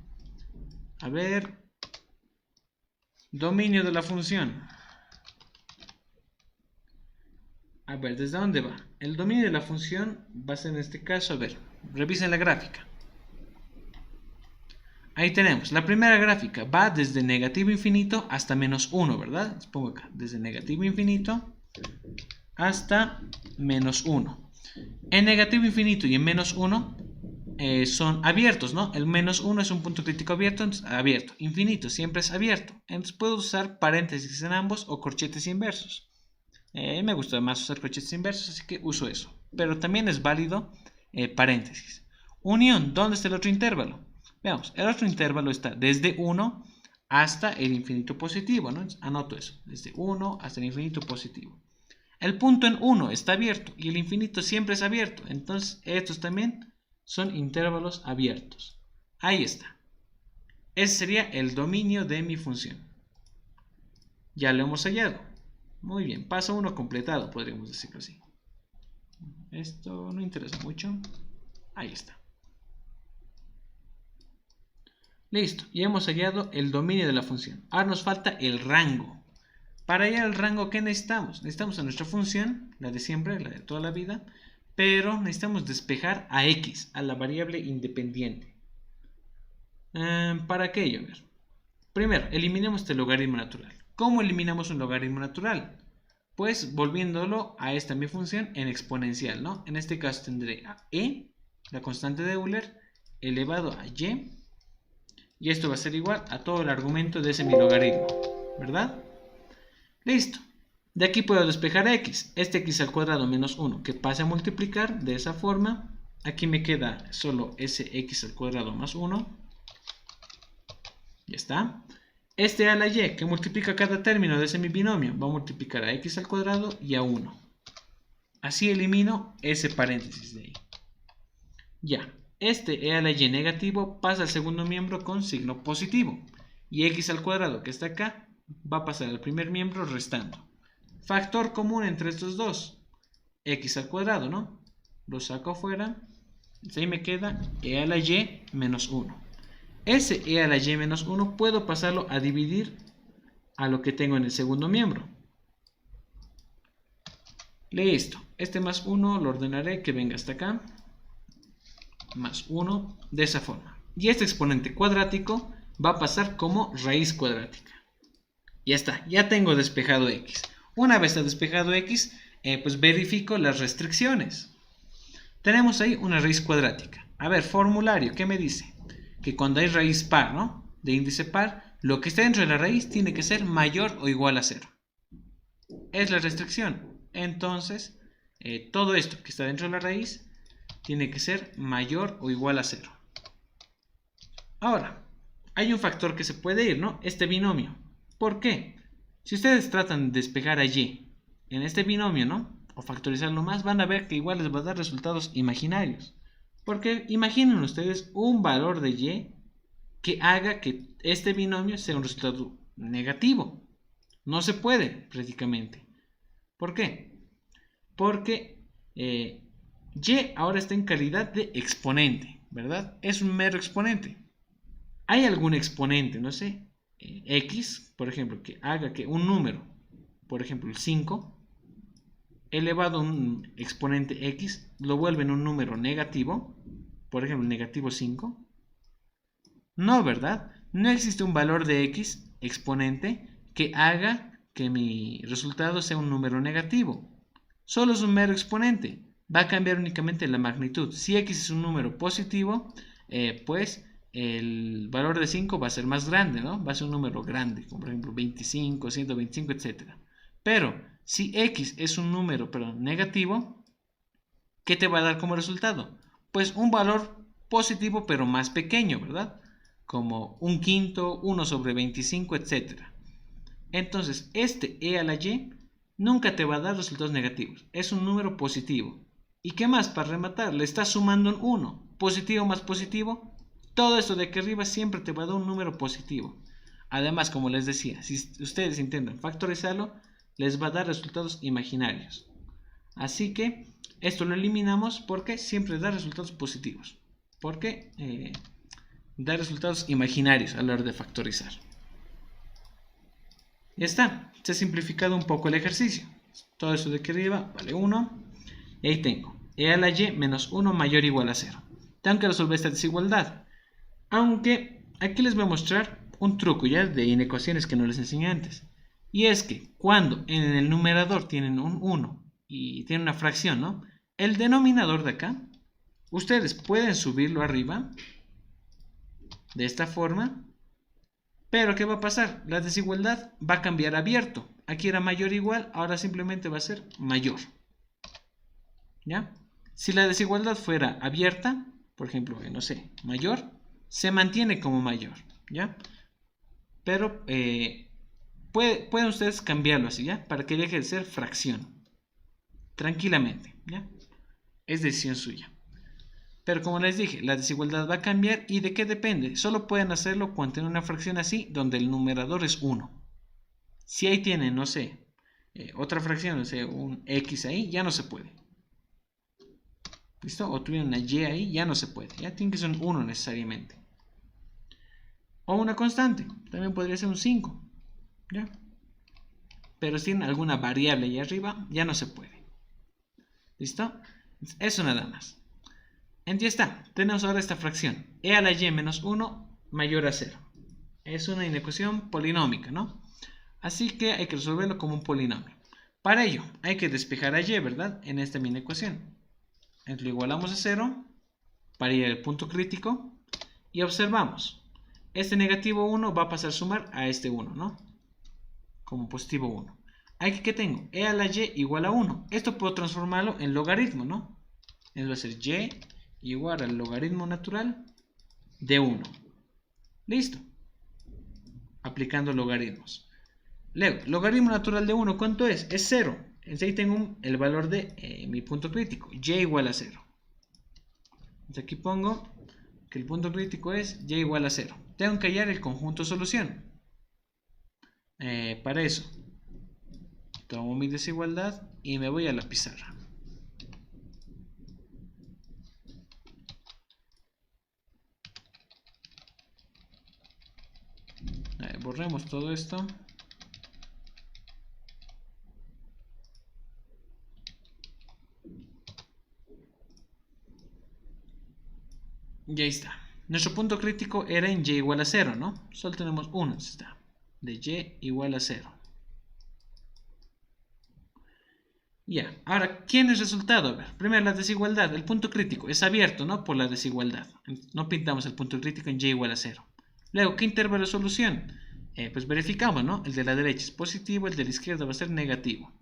A ver. Dominio de la función. A ver, ¿desde dónde va? El dominio de la función va a ser en este caso, a ver, revisen la gráfica. ahí tenemos. La primera gráfica va desde negativo infinito hasta menos 1, ¿verdad? Les pongo acá, desde negativo infinito hasta menos 1. En negativo infinito y en menos 1 son abiertos, ¿no? El menos 1 es un punto crítico abierto, entonces abierto. Infinito siempre es abierto. Entonces puedo usar paréntesis en ambos o corchetes inversos. Me gusta más usar corchetes inversos, así que uso eso. Pero también es válido paréntesis. Unión, ¿dónde está el otro intervalo? Veamos, el otro intervalo está desde 1 hasta el infinito positivo, ¿no? Entonces, anoto eso, desde 1 hasta el infinito positivo. El punto en 1 está abierto y el infinito siempre es abierto. Entonces, estos también son intervalos abiertos. Ahí está. Ese sería el dominio de mi función. Ya lo hemos hallado. Muy bien, paso 1 completado, podríamos decirlo así. Esto no interesa mucho. Ahí está. Listo, ya hemos hallado el dominio de la función. Ahora nos falta el rango. Para hallar el rango, ¿qué necesitamos? Necesitamos a nuestra función, la de siempre, la de toda la vida, pero necesitamos despejar a x, a la variable independiente. ¿Para qué ello? Primero, eliminemos este logaritmo natural. ¿Cómo eliminamos un logaritmo natural? Pues volviéndolo a esta mi función en exponencial, ¿no? En este caso tendré a e, la constante de Euler, elevado a y, y esto va a ser igual a todo el argumento de ese mi logaritmo, ¿verdad? Listo. De aquí puedo despejar a x. Este x al cuadrado menos 1 que pase a multiplicar de esa forma. Aquí me queda solo ese x al cuadrado más 1. Ya está. Este a la y que multiplica cada término de ese mi binomio va a multiplicar a x al cuadrado y a 1. Así elimino ese paréntesis de ahí. Ya. Este e a la y negativo pasa al segundo miembro con signo positivo. Y x al cuadrado que está acá va a pasar al primer miembro restando. Factor común entre estos dos. X al cuadrado, ¿no? Lo saco afuera. Entonces ahí me queda e a la y menos 1. Ese e a la y menos 1 puedo pasarlo a dividir a lo que tengo en el segundo miembro. Listo. Este más 1 lo ordenaré que venga hasta acá. Más 1 de esa forma. Y este exponente cuadrático va a pasar como raíz cuadrática. Ya está, ya tengo despejado x. Una vez despejado x, pues verifico las restricciones. Tenemos ahí una raíz cuadrática. A ver, formulario, ¿qué me dice? Que cuando hay raíz par, ¿no? De índice par, lo que está dentro de la raíz tiene que ser mayor o igual a 0. Es la restricción. Entonces, todo esto que está dentro de la raíz tiene que ser mayor o igual a 0. Ahora, hay un factor que se puede ir, ¿no? Este binomio. ¿Por qué? Si ustedes tratan de despejar a y en este binomio, ¿no? O factorizarlo más, van a ver que igual les va a dar resultados imaginarios. Porque imaginen ustedes un valor de y que haga que este binomio sea un resultado negativo. No se puede, prácticamente. ¿Por qué? Porque y ahora está en calidad de exponente, ¿verdad? Es un mero exponente. ¿Hay algún exponente, no sé, x, por ejemplo, que haga que un número, por ejemplo el 5, elevado a un exponente x, lo vuelve en un número negativo, por ejemplo el negativo 5? No, ¿verdad? No existe un valor de x exponente que haga que mi resultado sea un número negativo. Solo es un mero exponente. Va a cambiar únicamente la magnitud. Si x es un número positivo, pues el valor de 5 va a ser más grande, ¿no? Va a ser un número grande, como por ejemplo 25, 125, etc. Pero si x es un número, negativo, ¿qué te va a dar como resultado? Pues un valor positivo, pero más pequeño, ¿verdad? Como un quinto, 1 sobre 25, etc. Entonces, este e a la y nunca te va a dar resultados negativos. Es un número positivo. ¿Y qué más? Para rematar, le estás sumando un 1. Positivo más positivo. Todo esto de aquí arriba siempre te va a dar un número positivo. Además, como les decía, si ustedes intentan factorizarlo, les va a dar resultados imaginarios. Así que esto lo eliminamos porque siempre da resultados positivos. Porque da resultados imaginarios a la hora de factorizar. Ya está, se ha simplificado un poco el ejercicio. Todo eso de aquí arriba vale 1. Y ahí tengo e a la y menos 1 mayor o igual a 0. Tengo que resolver esta desigualdad. Aunque aquí les voy a mostrar un truco ya de inecuaciones que no les enseñé antes. Y es que cuando en el numerador tienen un 1 y tienen una fracción, ¿no? El denominador de acá, ustedes pueden subirlo arriba de esta forma. Pero ¿qué va a pasar? La desigualdad va a cambiar a abierto. Aquí era mayor o igual, ahora simplemente va a ser mayor. ¿Ya? Si la desigualdad fuera abierta, por ejemplo, no sé, mayor, se mantiene como mayor. ¿Ya? Pero pueden ustedes cambiarlo así, ¿ya? Para que deje de ser fracción. Tranquilamente, ¿ya? Es decisión suya. Pero como les dije, la desigualdad va a cambiar. ¿Y de qué depende? Solo pueden hacerlo cuando tienen una fracción así, donde el numerador es 1. Si ahí tienen, no sé, otra fracción, no sé, un X ahí, ya no se puede. ¿Listo? O tuvieron una Y ahí, ya no se puede. Ya tiene que ser un 1 necesariamente. O una constante, también podría ser un 5. ¿Ya? Pero si tienen alguna variable ahí arriba, ya no se puede. ¿Listo? Eso nada más. Ya está, tenemos ahora esta fracción. E a la y menos 1 mayor a 0. Es una inecuación polinómica, ¿no? Así que hay que resolverlo como un polinomio. Para ello, hay que despejar a y, ¿verdad? En esta misma ecuación. Entonces lo igualamos a 0 para ir al punto crítico. Y observamos. Este negativo 1 va a pasar a sumar a este 1, ¿no? Como positivo 1. Aquí que tengo, e a la y igual a 1. Esto puedo transformarlo en logaritmo, ¿no? Entonces va a ser y igual al logaritmo natural de 1. Listo. Aplicando logaritmos. Luego, logaritmo natural de 1, ¿cuánto es? Es 0. Entonces ahí tengo el valor de mi punto crítico, y igual a 0. Entonces aquí pongo que el punto crítico es y igual a 0. Tengo que hallar el conjunto solución. Para eso, tomo mi desigualdad y me voy a la pizarra. Borremos todo esto. Y ahí está. Nuestro punto crítico era en y igual a 0, ¿no? Solo tenemos uno, está. De y igual a 0. Ya, ahora, ¿quién es el resultado? A ver, primero la desigualdad, el punto crítico es abierto, ¿no? Por la desigualdad. No pintamos el punto crítico en y igual a 0. Luego, ¿qué intervalo de solución? Pues verificamos, ¿no? El de la derecha es positivo, el de la izquierda va a ser negativo.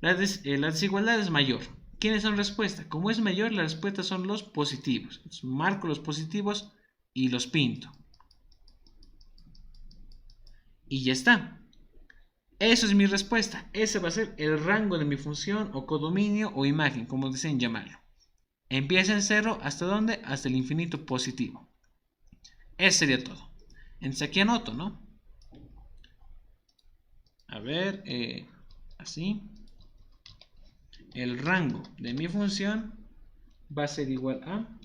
La desigualdad es mayor. ¿Quiénes son respuesta? Como es mayor, la respuesta son los positivos. Entonces, marco los positivos y los pinto. Y ya está. Eso es mi respuesta. Ese va a ser el rango de mi función o codominio o imagen, como deseen llamarlo. Empieza en 0, ¿hasta dónde? Hasta el infinito positivo. Eso sería todo. Entonces aquí anoto, ¿no? A ver, así. El rango de mi función va a ser igual a...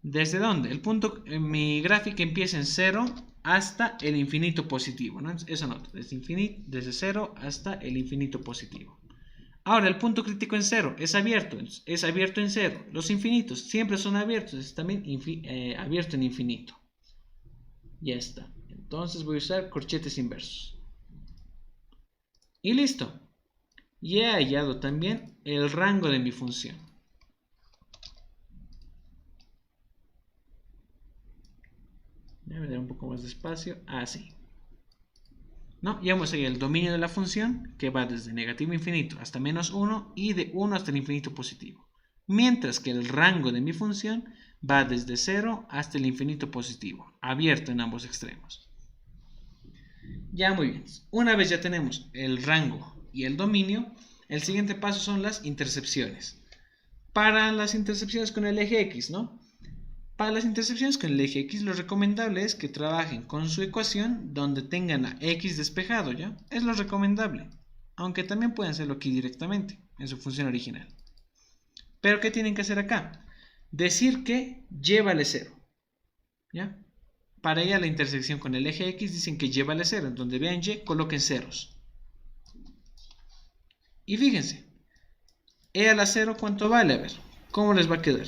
¿Desde dónde? El punto, mi gráfica empieza en 0 hasta el infinito positivo, ¿no? Eso anoto, desde 0 hasta el infinito positivo. Ahora, el punto crítico en 0 es abierto en 0. Los infinitos siempre son abiertos, es también abierto en infinito. Ya está. Entonces voy a usar corchetes inversos. Y listo. Y he hallado también el rango de mi función. Voy a dar un poco más despacio. Así. ¿No? Ya hemos ahí el dominio de la función, que va desde negativo a infinito hasta menos 1 y de 1 hasta el infinito positivo. Mientras que el rango de mi función va desde 0 hasta el infinito positivo, abierto en ambos extremos. Ya muy bien. Una vez ya tenemos el rango y el dominio, el siguiente paso son las intercepciones. Para las intercepciones con el eje X, ¿no? Para las intercepciones con el eje X, lo recomendable es que trabajen con su ecuación donde tengan a X despejado, ¿ya? Es lo recomendable. Aunque también pueden hacerlo aquí directamente, en su función original. Pero ¿qué tienen que hacer acá? Decir que y vale 0, ¿ya? Para ella la intersección con el eje X dicen que y vale 0. En donde vean y, coloquen ceros. Y fíjense, e a la 0, ¿cuánto vale? A ver, ¿cómo les va a quedar?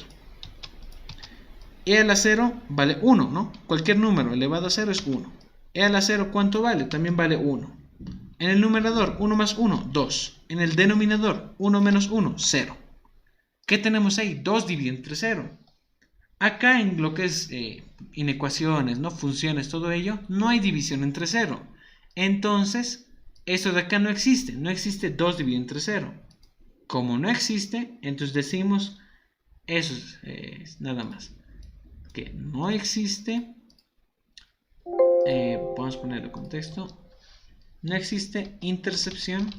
E a la 0 vale 1, ¿no? Cualquier número elevado a 0 es 1. E a la 0, ¿cuánto vale? También vale 1. En el numerador, 1 más 1, 2. En el denominador, 1 menos 1, 0. ¿Qué tenemos ahí? 2 dividido entre 0. Acá en lo que es inecuaciones, ¿no? Funciones, todo ello, no hay división entre 0. Entonces, eso de acá no existe. No existe 2 dividido entre 0. Como no existe, entonces decimos, eso es nada más. Que no existe, vamos a ponerle contexto, no existe intercepción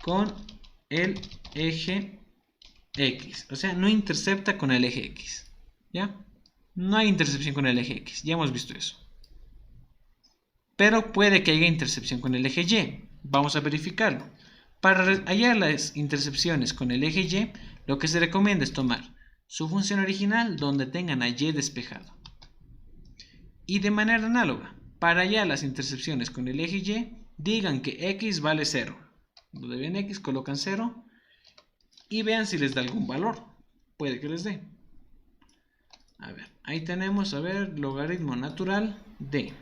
con el eje X, o sea, no intercepta con el eje X, ¿ya? No hay intercepción con el eje X, ya hemos visto eso. Pero puede que haya intercepción con el eje Y, vamos a verificarlo. Para hallar las intercepciones con el eje Y, lo que se recomienda es tomar su función original donde tengan a Y despejado. Y de manera análoga, para hallar las intercepciones con el eje Y, digan que X vale 0. Donde ven X, colocan 0 y vean si les da algún valor. Puede que les dé. A ver, ahí tenemos, a ver, logaritmo natural de...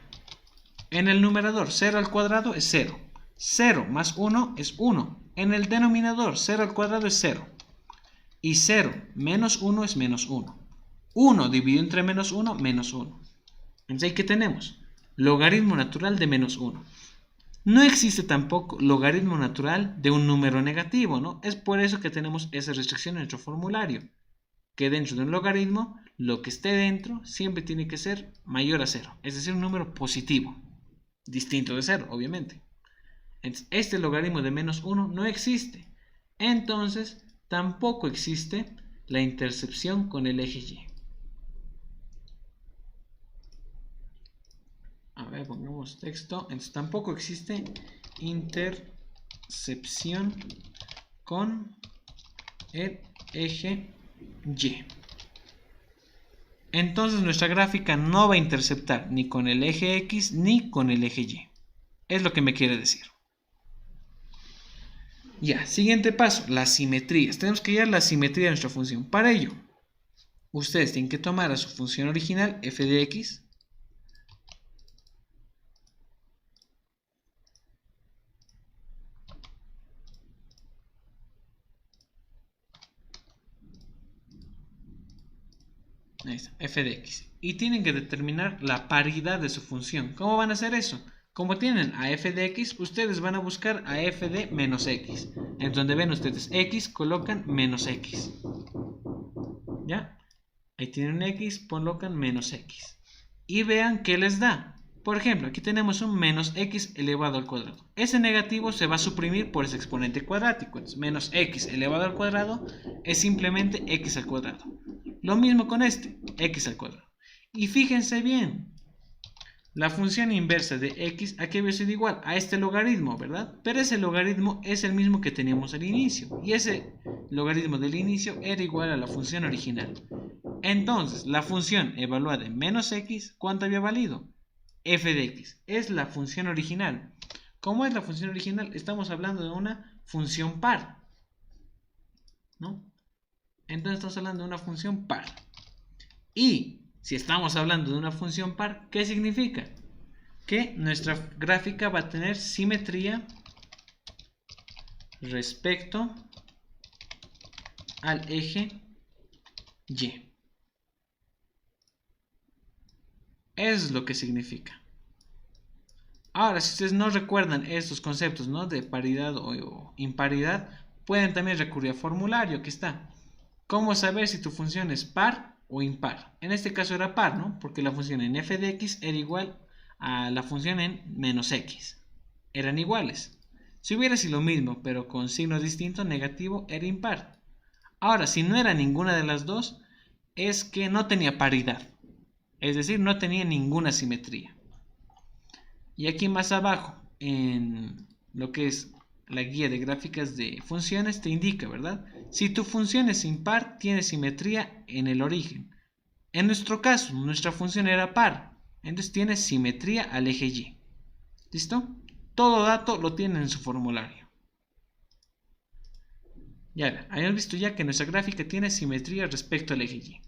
En el numerador, 0 al cuadrado es 0. 0 más 1 es 1. En el denominador, 0 al cuadrado es 0. Y 0 menos 1 es menos 1. 1 dividido entre menos 1, menos 1. Entonces, ¿qué tenemos? Logaritmo natural de menos 1. No existe tampoco logaritmo natural de un número negativo, ¿no? Es por eso que tenemos esa restricción en nuestro formulario. Que dentro de un logaritmo, lo que esté dentro siempre tiene que ser mayor a 0. Es decir, un número positivo. Distinto de 0, obviamente. Entonces, este logaritmo de menos 1 no existe. Entonces, tampoco existe la intercepción con el eje Y. A ver, pongamos texto. Entonces, tampoco existe intercepción con el eje Y. Entonces, nuestra gráfica no va a interceptar ni con el eje X ni con el eje Y. Es lo que me quiere decir. Ya, siguiente paso, las simetrías. Tenemos que hallar la simetría de nuestra función. Para ello, ustedes tienen que tomar a su función original, f de x, ahí está, f de x, y tienen que determinar la paridad de su función. ¿Cómo van a hacer eso? Como tienen a f de x, ustedes van a buscar a f de menos x. En donde ven ustedes x, colocan menos x. ¿Ya? Ahí tienen x, colocan menos x. Y vean qué les da. Por ejemplo, aquí tenemos un menos x elevado al cuadrado. Ese negativo se va a suprimir por ese exponente cuadrático. Entonces, menos x elevado al cuadrado es simplemente x al cuadrado. Lo mismo con este, x al cuadrado. Y fíjense bien, la función inversa de x, ¿a qué va a ser igual? A este logaritmo, ¿verdad? Pero ese logaritmo es el mismo que teníamos al inicio. Y ese logaritmo del inicio era igual a la función original. Entonces, la función evaluada en menos x, ¿cuánto había valido? F de x. Es la función original. ¿Cómo es la función original? Estamos hablando de una función par, ¿no? Entonces estamos hablando de una función par. Y si estamos hablando de una función par, ¿qué significa? Que nuestra gráfica va a tener simetría respecto al eje Y. Eso es lo que significa. Ahora, si ustedes no recuerdan estos conceptos, ¿no?, de paridad o imparidad, pueden también recurrir al formulario que está. ¿Cómo saber si tu función es par o impar? En este caso era par, ¿no? Porque la función en f de x era igual a la función en menos x. Eran iguales. Si hubiera sido lo mismo, pero con signos distintos, negativo, era impar. Ahora, si no era ninguna de las dos, es que no tenía paridad. Es decir, no tenía ninguna simetría. Y aquí más abajo, en lo que es la guía de gráficas de funciones, te indica, ¿verdad? Si tu función es impar, tiene simetría en el origen. En nuestro caso, nuestra función era par, entonces tiene simetría al eje Y. ¿Listo? Todo dato lo tienen en su formulario. Ya, habíamos visto ya que nuestra gráfica tiene simetría respecto al eje Y.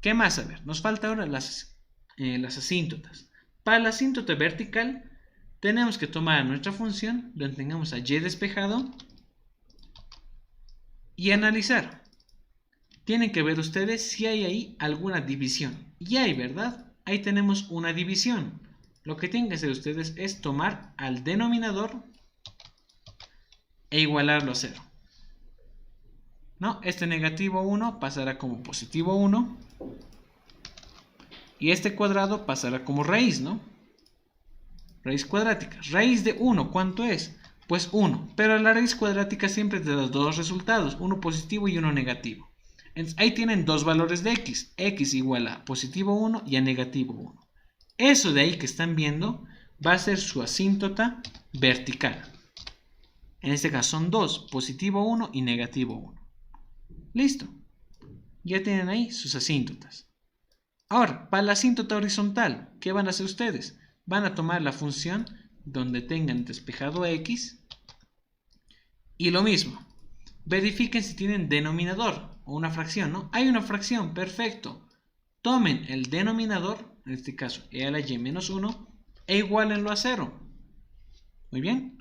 ¿Qué más? A ver, nos falta ahora las asíntotas. Para la asíntota vertical, tenemos que tomar nuestra función, donde tengamos a Y despejado, y analizar. Tienen que ver ustedes si hay ahí alguna división. Y hay, ¿verdad? Ahí tenemos una división. Lo que tienen que hacer ustedes es tomar al denominador e igualarlo a 0. ¿No? Este negativo 1 pasará como positivo 1. Y este cuadrado pasará como raíz, ¿no? Raíz cuadrática. Raíz de 1, ¿cuánto es? Pues 1. Pero la raíz cuadrática siempre te da dos resultados, uno positivo y uno negativo. Entonces, ahí tienen dos valores de x. X igual a positivo 1 y a negativo 1. Eso de ahí que están viendo va a ser su asíntota vertical. En este caso son dos, positivo 1 y negativo 1. Listo. Ya tienen ahí sus asíntotas. Ahora, para la asíntota horizontal, ¿qué van a hacer ustedes? Van a tomar la función donde tengan despejado x y lo mismo. Verifiquen si tienen denominador o una fracción, ¿no? Hay una fracción, perfecto. Tomen el denominador, en este caso e a la y menos 1, e igualenlo a 0. Muy bien.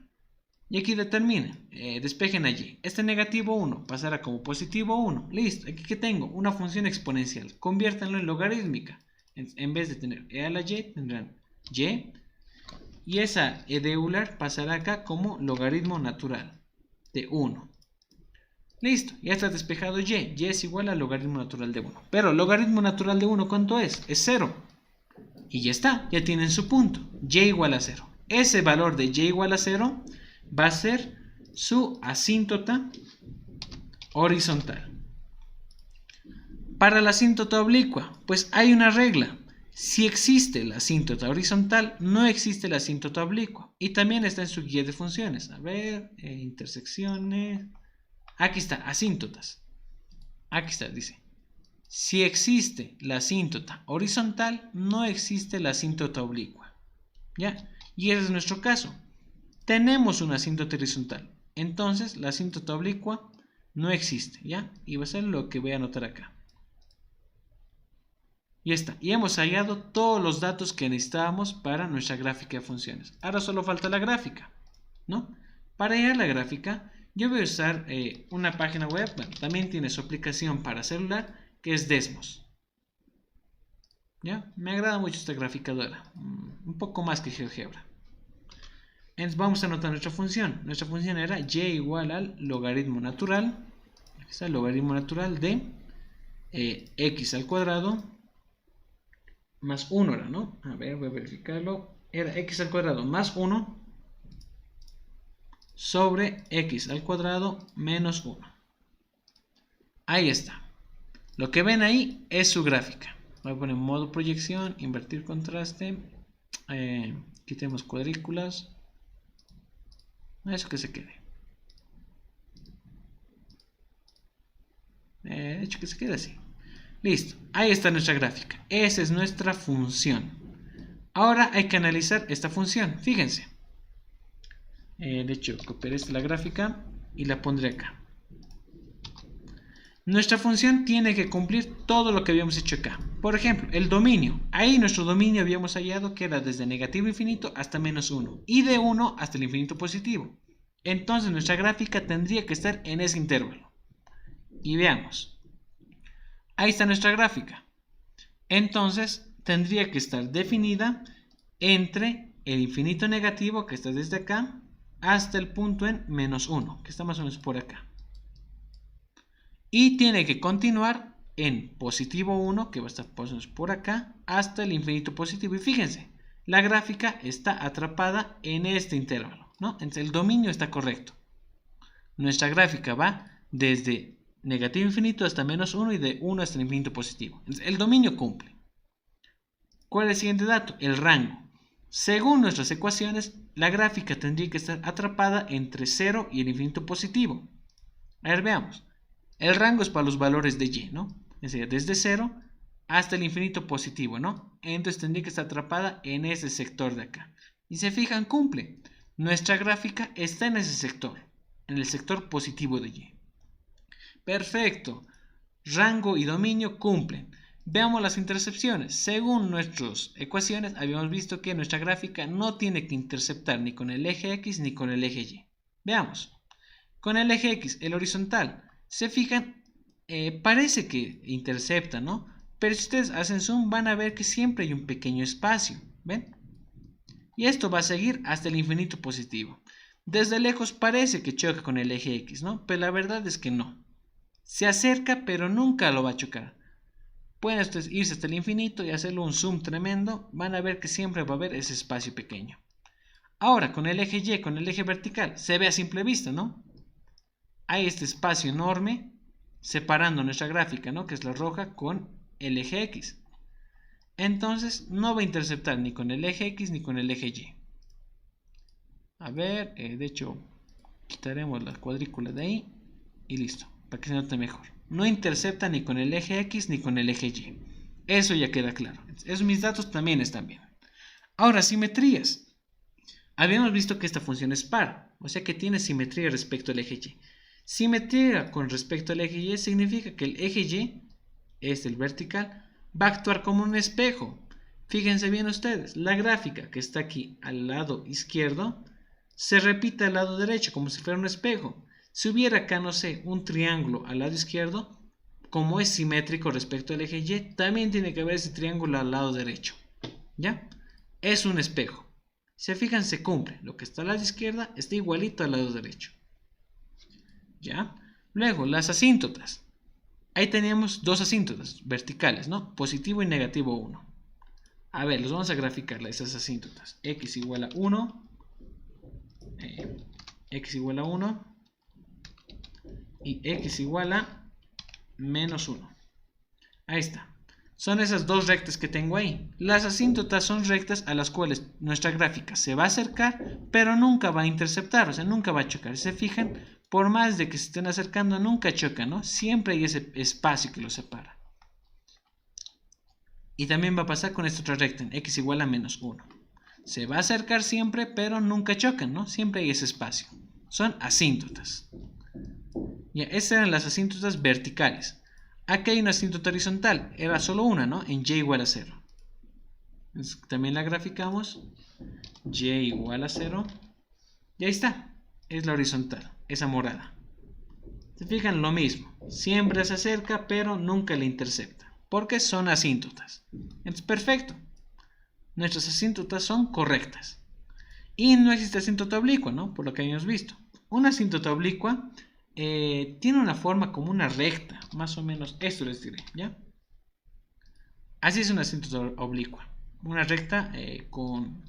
Y aquí determinen, despejen allí. Este negativo 1 pasará como positivo 1. Listo, aquí que tengo una función exponencial. Conviértanlo en logarítmica. En vez de tener e a la y, tendrán y. Y esa e de Euler pasará acá como logaritmo natural de 1. Listo, ya está despejado y. Y es igual al logaritmo natural de 1. Pero logaritmo natural de 1, ¿cuánto es? Es 0. Y ya está, ya tienen su punto. Y igual a 0. Ese valor de y igual a 0 va a ser su asíntota horizontal. Para la asíntota oblicua, pues hay una regla. Si existe la asíntota horizontal, no existe la asíntota oblicua. Y también está en su guía de funciones. A ver, intersecciones. Aquí está, asíntotas. Aquí está, dice. Si existe la asíntota horizontal, no existe la asíntota oblicua. ¿Ya? Y ese es nuestro caso. Tenemos una asíntota horizontal. Entonces, la asíntota oblicua no existe. ¿Ya? Y va a ser lo que voy a anotar acá. Y está. Y hemos hallado todos los datos que necesitábamos para nuestra gráfica de funciones. Ahora solo falta la gráfica, ¿no? Para hallar la gráfica, yo voy a usar una página web. Bueno, también tiene su aplicación para celular, que es Desmos. ¿Ya? Me agrada mucho esta graficadora. Un poco más que GeoGebra. Entonces vamos a anotar nuestra función. Nuestra función era y igual al logaritmo natural. Aquí está el logaritmo natural de x al cuadrado más 1 era, ¿no? A ver, voy a verificarlo. Era x al cuadrado más 1 sobre x al cuadrado menos 1. Ahí está. Lo que ven ahí es su gráfica. Voy a poner modo proyección, invertir contraste. Quitemos cuadrículas. Eso que se quede. De hecho que se quede así. Listo, ahí está nuestra gráfica. Esa es nuestra función. Ahora hay que analizar esta función. Fíjense. De hecho, copiaré la gráfica y la pondré acá. Nuestra función tiene que cumplir todo lo que habíamos hecho acá. Por ejemplo, el dominio. Ahí nuestro dominio habíamos hallado que era desde negativo infinito hasta menos 1. Y de 1 hasta el infinito positivo. Entonces nuestra gráfica tendría que estar en ese intervalo. Y veamos. Ahí está nuestra gráfica. Entonces tendría que estar definida entre el infinito negativo, que está desde acá, hasta el punto en menos 1, que está más o menos por acá. Y tiene que continuar en positivo 1, que va a estar por acá, hasta el infinito positivo. Y fíjense, la gráfica está atrapada en este intervalo, ¿no? Entonces el dominio está correcto. Nuestra gráfica va desde negativo infinito hasta menos 1 y de 1 hasta el infinito positivo. Entonces, el dominio cumple. ¿Cuál es el siguiente dato? El rango. Según nuestras ecuaciones, la gráfica tendría que estar atrapada entre 0 y el infinito positivo. A ver, veamos. El rango es para los valores de y, ¿no? Es decir, desde 0 hasta el infinito positivo, ¿no? Entonces tendría que estar atrapada en ese sector de acá. Y se fijan, cumple. Nuestra gráfica está en ese sector, en el sector positivo de y. Perfecto. Rango y dominio cumplen. Veamos las intercepciones. Según nuestras ecuaciones, habíamos visto que nuestra gráfica no tiene que interceptar ni con el eje X ni con el eje Y. Veamos. Con el eje X, el horizontal, se fijan, parece que intercepta, ¿no? Pero si ustedes hacen zoom, van a ver que siempre hay un pequeño espacio. ¿Ven? Y esto va a seguir hasta el infinito positivo. Desde lejos parece que choca con el eje X, ¿no? Pero la verdad es que no. Se acerca, pero nunca lo va a chocar. Pueden ustedes irse hasta el infinito y hacerle un zoom tremendo. Van a ver que siempre va a haber ese espacio pequeño. Ahora, con el eje Y, con el eje vertical, se ve a simple vista, ¿no? Hay este espacio enorme separando nuestra gráfica, ¿no? Que es la roja, con el eje X. Entonces, no va a interceptar ni con el eje X ni con el eje Y. A ver, de hecho, quitaremos la cuadrícula de ahí y listo, para que se note mejor. No intercepta ni con el eje X ni con el eje Y. Eso ya queda claro. Esos mis datos también están bien. Ahora, simetrías. Habíamos visto que esta función es par, o sea que tiene simetría respecto al eje Y. Simetría con respecto al eje Y significa que el eje Y, el vertical, va a actuar como un espejo. Fíjense bien ustedes, la gráfica que está aquí al lado izquierdo se repite al lado derecho como si fuera un espejo. Si hubiera acá, no sé, un triángulo al lado izquierdo, como es simétrico respecto al eje Y, también tiene que haber ese triángulo al lado derecho. ¿Ya? Es un espejo. Si se fijan, se cumple. Lo que está al lado izquierdo está igualito al lado derecho. ¿Ya? Luego, las asíntotas. Ahí teníamos dos asíntotas verticales, ¿no? Positivo y negativo 1. A ver, los vamos a graficar, esas asíntotas. X igual a 1. X igual a 1. Y X igual a menos 1. Ahí está. Son esas dos rectas que tengo ahí. Las asíntotas son rectas a las cuales nuestra gráfica se va a acercar, pero nunca va a interceptar, o sea, nunca va a chocar. Se fijan, por más de que se estén acercando, nunca chocan, ¿no? Siempre hay ese espacio que los separa. Y también va a pasar con esta otra recta, en X igual a menos 1. Se va a acercar siempre, pero nunca chocan, ¿no? Siempre hay ese espacio. Son asíntotas. Ya, estas eran las asíntotas verticales. Aquí hay una asíntota horizontal, era solo una, ¿no? En Y igual a 0. Entonces, también la graficamos. Y igual a 0. Y ahí está. Es la horizontal, esa morada. Se fijan, lo mismo. Siempre se acerca, pero nunca le intercepta. Porque son asíntotas. Entonces, perfecto. Nuestras asíntotas son correctas. Y no existe asíntota oblicua, ¿no? Por lo que habíamos visto. Una asíntota oblicua tiene una forma como una recta, más o menos esto les diré, ¿ya? Así es una asíntota oblicua, una recta con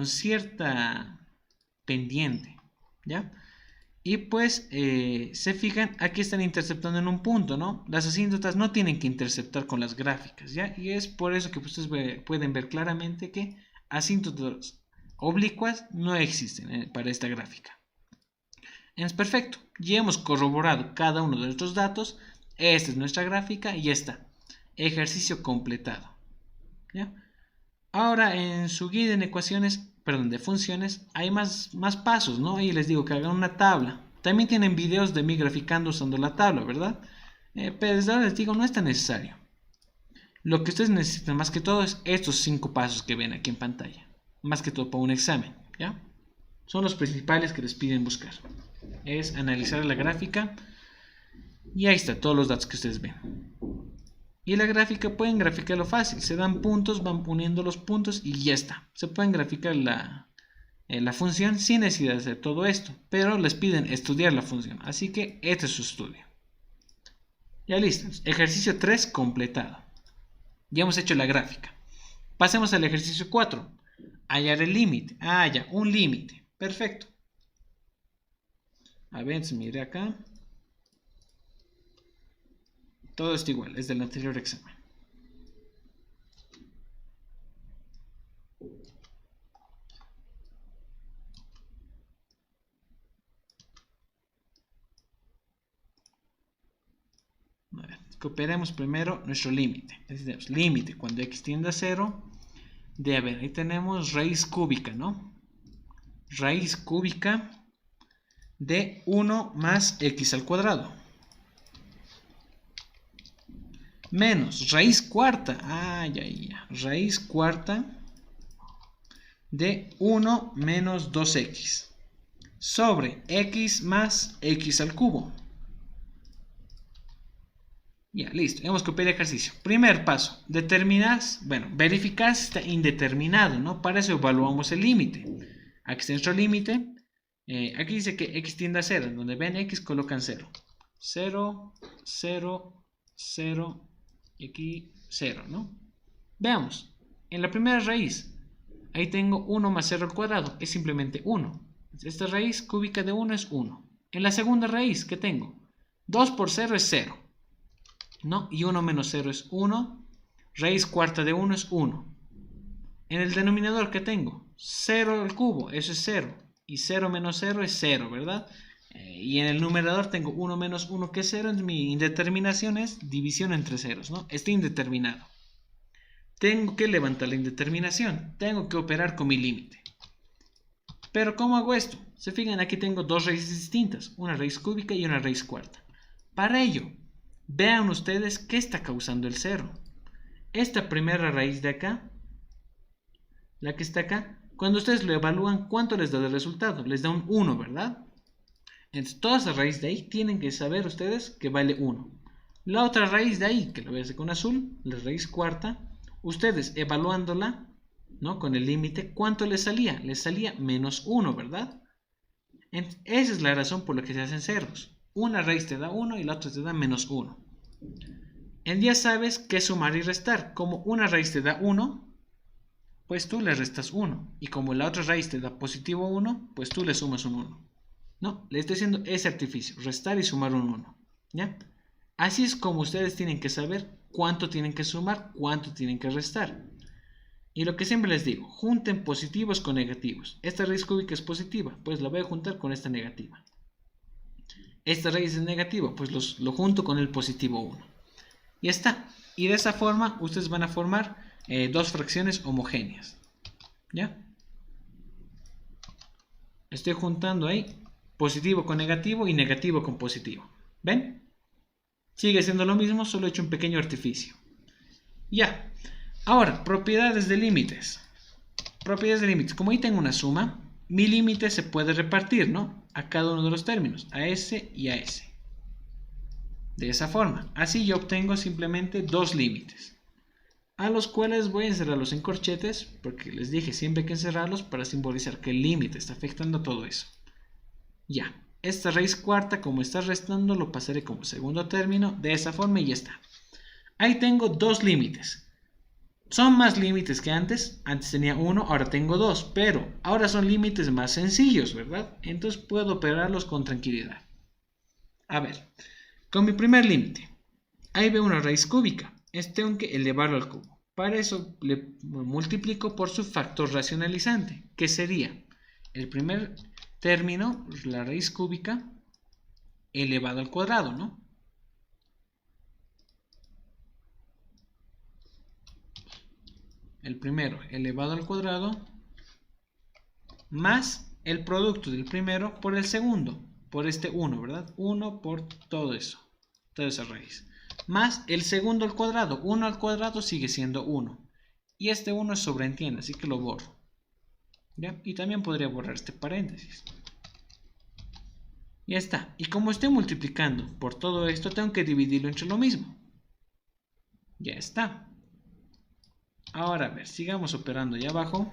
cierta pendiente, ¿ya? Y pues se fijan, aquí están interceptando en un punto, ¿no? Las asíntotas no tienen que interceptar con las gráficas, ¿ya? Y es por eso que ustedes pueden ver claramente que asíntotas oblicuas no existen para esta gráfica. Es perfecto, ya hemos corroborado cada uno de nuestros datos. Esta es nuestra gráfica y ya está. Ejercicio completado. ¿Ya? Ahora en su guía de ecuaciones, perdón, de funciones, hay más pasos, ¿no? Y les digo que hagan una tabla. También tienen videos de mí graficando usando la tabla, ¿verdad? Pero desde ahora les digo, no es tan necesario. Lo que ustedes necesitan más que todo es estos 5 pasos que ven aquí en pantalla. Más que todo para un examen, ¿ya? Son los principales que les piden buscar. Es analizar la gráfica y ahí está todos los datos que ustedes ven. Y la gráfica pueden graficarlo fácil, se dan puntos, van uniendo los puntos y ya está. Se pueden graficar la función sin necesidad de hacer todo esto, pero les piden estudiar la función, así que este es su estudio. Ya listo, ejercicio 3 completado. Ya hemos hecho la gráfica. Pasemos al ejercicio 4. Hallar el límite. Ya, un límite. Perfecto. A ver, se mire acá. Todo está igual, es del anterior examen. A ver, copiaremos primero nuestro límite. Necesitamos límite cuando x tiende a 0. De a ver, ahí tenemos raíz cúbica, ¿no? Raíz cúbica de 1 más x al cuadrado. Menos raíz cuarta. Raíz cuarta de 1 menos 2x. Sobre x más x al cubo. Ya, listo. Hemos copiado el ejercicio. Primer paso. Determinas, verificar si está indeterminado, ¿no? Para eso evaluamos el límite. Aquí está nuestro límite. Aquí dice que x tiende a 0. Donde ven x colocan 0. 0, 0, 0 y aquí 0, ¿no? Veamos. En la primera raíz, ahí tengo 1 más 0 al cuadrado. Es simplemente 1. Esta raíz cúbica de 1 es 1. En la segunda raíz, ¿qué tengo? 2 por 0 es 0. ¿No? Y 1 menos 0 es 1. Raíz cuarta de 1 es 1. En el denominador, ¿qué tengo? 0 al cubo, eso es 0. Y 0 menos 0 es 0, ¿verdad? Y en el numerador tengo 1 menos 1 que es 0. Entonces mi indeterminación es división entre ceros, ¿no? Está indeterminado. Tengo que levantar la indeterminación. Tengo que operar con mi límite. Pero ¿cómo hago esto? Se fijan, aquí tengo dos raíces distintas. Una raíz cúbica y una raíz cuarta. Para ello, vean ustedes qué está causando el 0. Esta primera raíz de acá, la que está acá, cuando ustedes lo evalúan, ¿cuánto les da de resultado? Les da un 1, ¿verdad? Entonces, toda esa raíz de ahí tienen que saber ustedes que vale 1. La otra raíz de ahí, que lo voy a hacer con azul, la raíz cuarta, ustedes evaluándola, ¿no? Con el límite, ¿cuánto les salía? Les salía menos 1, ¿verdad? Entonces, esa es la razón por la que se hacen ceros. Una raíz te da 1 y la otra te da menos 1. Ya sabes qué sumar y restar. Como una raíz te da 1, pues tú le restas 1. Y como la otra raíz te da positivo 1, pues tú le sumas un 1. No, le estoy haciendo ese artificio, restar y sumar un 1. ¿Ya? Así es como ustedes tienen que saber cuánto tienen que sumar, cuánto tienen que restar. Y lo que siempre les digo, junten positivos con negativos. Esta raíz cúbica es positiva, pues la voy a juntar con esta negativa. Esta raíz es negativa, pues lo junto con el positivo 1. Y está. Y de esa forma ustedes van a formar dos fracciones homogéneas. ¿Ya? Estoy juntando ahí positivo con negativo y negativo con positivo. ¿Ven? Sigue siendo lo mismo, solo he hecho un pequeño artificio. Ya. Ahora, propiedades de límites. Propiedades de límites. Como ahí tengo una suma, mi límite se puede repartir, ¿no? A cada uno de los términos, a ese y a ese. De esa forma. Así yo obtengo simplemente dos límites, a los cuales voy a encerrarlos en corchetes, porque les dije siempre hay que encerrarlos para simbolizar que el límite está afectando todo eso. Ya. Esta raíz cuarta, como está restando, lo pasaré como segundo término, de esa forma y ya está. Ahí tengo dos límites. Son más límites que antes. Antes tenía uno, ahora tengo dos, pero ahora son límites más sencillos, ¿verdad? Entonces puedo operarlos con tranquilidad. A ver, con mi primer límite, ahí veo una raíz cúbica. Tengo que elevarlo al cubo. Para eso le multiplico por su factor racionalizante, que sería el primer término, la raíz cúbica, elevado al cuadrado, ¿no? El primero elevado al cuadrado más el producto del primero por el segundo, por este 1, ¿verdad? 1 por todo eso, toda esa raíz. Más el segundo al cuadrado. 1 al cuadrado sigue siendo 1. Y este 1 es sobreentiende, así que lo borro. ¿Ya? Y también podría borrar este paréntesis. Ya está. Y como estoy multiplicando por todo esto, tengo que dividirlo entre lo mismo. Ya está. Ahora, a ver, sigamos operando allá abajo.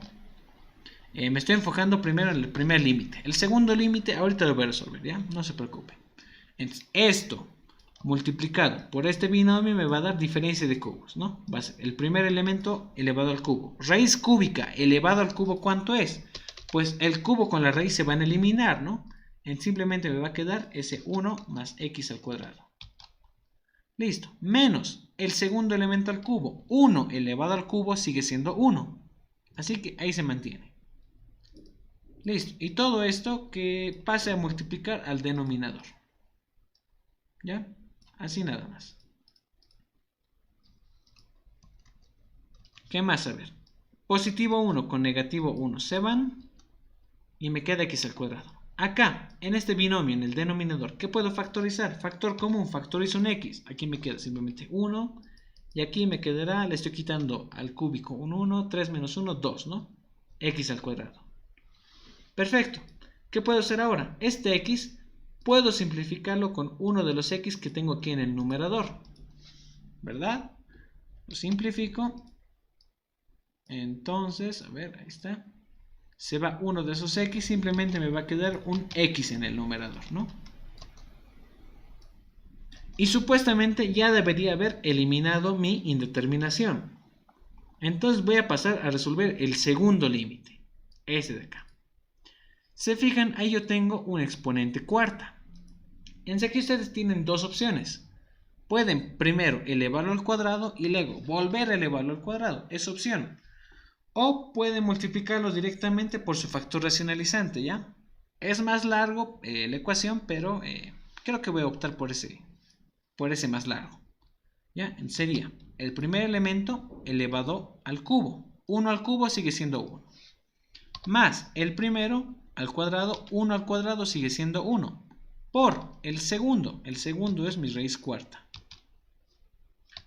Me estoy enfocando primero en el primer límite. El segundo límite, ahorita lo voy a resolver, ¿ya? No se preocupe. Entonces, esto multiplicado por este binomio me va a dar diferencia de cubos, ¿no? Va a ser el primer elemento elevado al cubo. Raíz cúbica elevado al cubo, ¿cuánto es? Pues el cubo con la raíz se van a eliminar, ¿no? Simplemente me va a quedar ese 1 más x al cuadrado. Listo. Menos el segundo elemento al cubo. 1 elevado al cubo sigue siendo 1. Así que ahí se mantiene. Listo. Y todo esto que pase a multiplicar al denominador. ¿Ya? Así nada más. ¿Qué más? A ver. Positivo 1 con negativo 1 se van. Y me queda x al cuadrado. Acá, en este binomio, en el denominador, ¿qué puedo factorizar? Factor común, factorizo un x. Aquí me queda simplemente 1. Y aquí me quedará, le estoy quitando al cúbico un 1, 3 menos 1, 2, ¿no? X al cuadrado. Perfecto. ¿Qué puedo hacer ahora? Este x puedo simplificarlo con uno de los x que tengo aquí en el numerador, ¿verdad? Lo simplifico. Entonces, a ver, ahí está. Se va uno de esos x, simplemente me va a quedar un x en el numerador, ¿no? Y supuestamente ya debería haber eliminado mi indeterminación. Entonces voy a pasar a resolver el segundo límite, ese de acá. Se fijan, ahí yo tengo un exponente cuarta. Aquí ustedes tienen dos opciones. Pueden primero elevarlo al cuadrado y luego volver a elevarlo al cuadrado. Es opción. O pueden multiplicarlo directamente por su factor racionalizante, ¿ya? Es más largo la ecuación, pero creo que voy a optar por ese más largo. ¿Ya? Sería el primer elemento elevado al cubo. 1 al cubo sigue siendo 1. Más el primero al cuadrado, 1 al cuadrado sigue siendo 1. Por el segundo es mi raíz cuarta.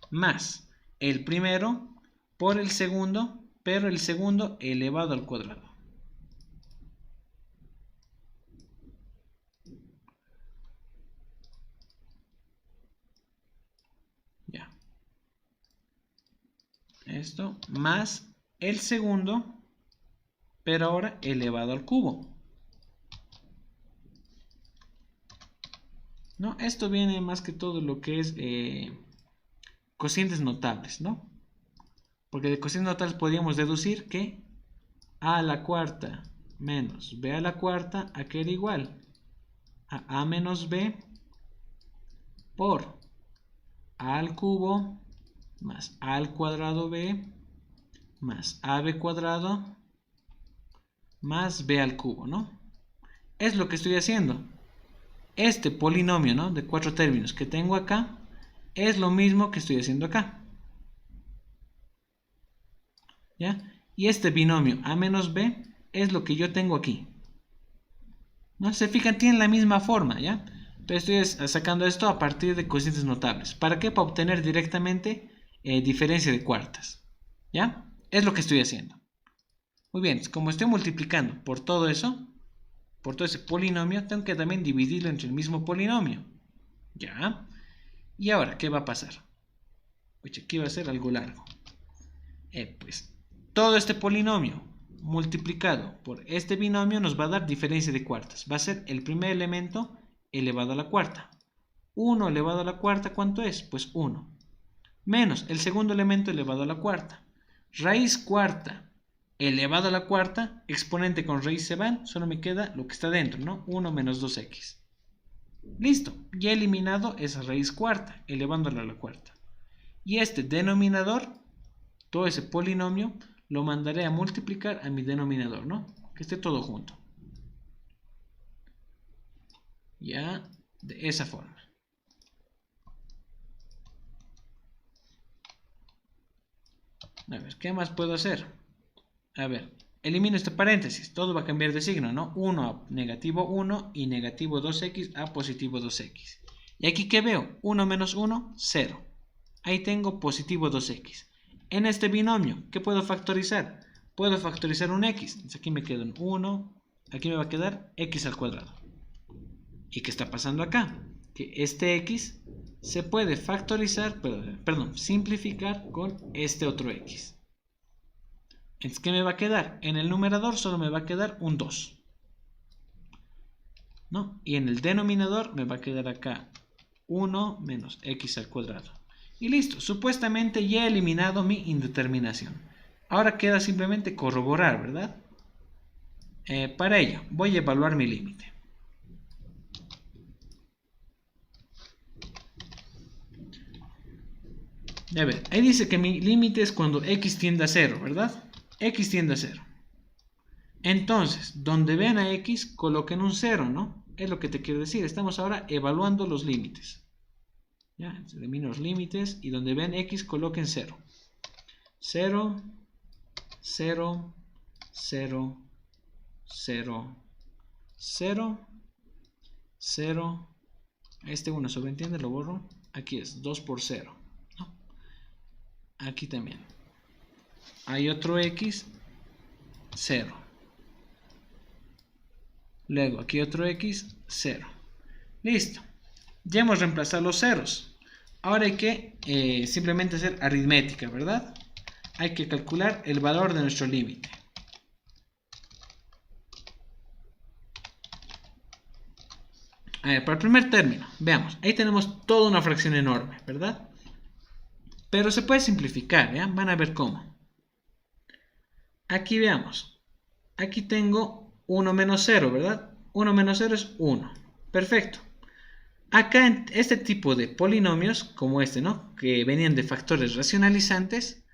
Más el primero por el segundo, pero el segundo elevado al cuadrado. Ya. Esto más el segundo, pero ahora elevado al cubo. ¿No? Esto viene más que todo lo que es cocientes notables, ¿no? Porque de cocientes notables podríamos deducir que a a la cuarta menos b a la cuarta, ¿a qué era igual? A menos b por a al cubo más a al cuadrado b más ab cuadrado más b al cubo, ¿no? Es lo que estoy haciendo. Este polinomio, ¿no?, de 4 términos que tengo acá es lo mismo que estoy haciendo acá, ¿ya? Y este binomio a menos b es lo que yo tengo aquí, ¿no? Se fijan, tienen la misma forma, ¿ya? Pero estoy sacando esto a partir de cocientes notables. ¿Para qué? Para obtener directamente diferencia de cuartas, ¿ya? Es lo que estoy haciendo. Muy bien, como estoy multiplicando por todo eso, por todo ese polinomio, tengo que también dividirlo entre el mismo polinomio, ¿ya? Y ahora, ¿qué va a pasar? Pues aquí va a ser algo largo. Pues todo este polinomio multiplicado por este binomio nos va a dar diferencia de cuartas. Va a ser el primer elemento elevado a la cuarta. 1 elevado a la cuarta, ¿cuánto es? Pues 1. Menos el segundo elemento elevado a la cuarta. Raíz cuarta elevado a la cuarta, exponente con raíz se van, solo me queda lo que está dentro, ¿no? 1 menos 2x. Listo, ya he eliminado esa raíz cuarta, elevándola a la cuarta. Y este denominador, todo ese polinomio, lo mandaré a multiplicar a mi denominador, ¿no? Que esté todo junto. Ya, de esa forma. A ver, ¿qué más puedo hacer? A ver, elimino este paréntesis, todo va a cambiar de signo, ¿no? 1 a negativo 1 y negativo 2x a positivo 2x. Y aquí, ¿qué veo? 1 menos 1, 0. Ahí tengo positivo 2x. En este binomio, ¿qué puedo factorizar? Puedo factorizar un x. Entonces aquí me queda un 1, aquí me va a quedar x al cuadrado. ¿Y qué está pasando acá? Que este x se puede factorizar, perdón, simplificar con este otro x. Entonces, ¿qué me va a quedar? En el numerador solo me va a quedar un 2, ¿no? Y en el denominador me va a quedar acá 1 menos x al cuadrado. Y listo, supuestamente ya he eliminado mi indeterminación. Ahora queda simplemente corroborar, ¿verdad? Para ello, voy a evaluar mi límite. A ver, ahí dice que mi límite es cuando x tiende a 0, ¿verdad? X tiende a 0. Entonces, donde vean a x, coloquen un 0, ¿no? Es lo que te quiero decir. Estamos ahora evaluando los límites. Ya, elimino los límites y donde vean x, coloquen 0. 0, 0, 0, 0, 0, 0. Este 1 sobreentiende, lo borro. Aquí es 2 por 0, ¿no? Aquí también. Hay otro X, 0. Luego aquí otro X, 0. Listo. Ya hemos reemplazado los ceros. Ahora hay que simplemente hacer aritmética, ¿verdad? Hay que calcular el valor de nuestro límite. A ver, para el primer término, veamos. Ahí tenemos toda una fracción enorme, ¿verdad? Pero se puede simplificar, ¿ya? Van a ver cómo. Aquí veamos. Aquí tengo 1 menos 0, ¿verdad? 1 menos 0 es 1. Perfecto. Acá en este tipo de polinomios, como este, ¿no? Que venían de factores racionalizantes,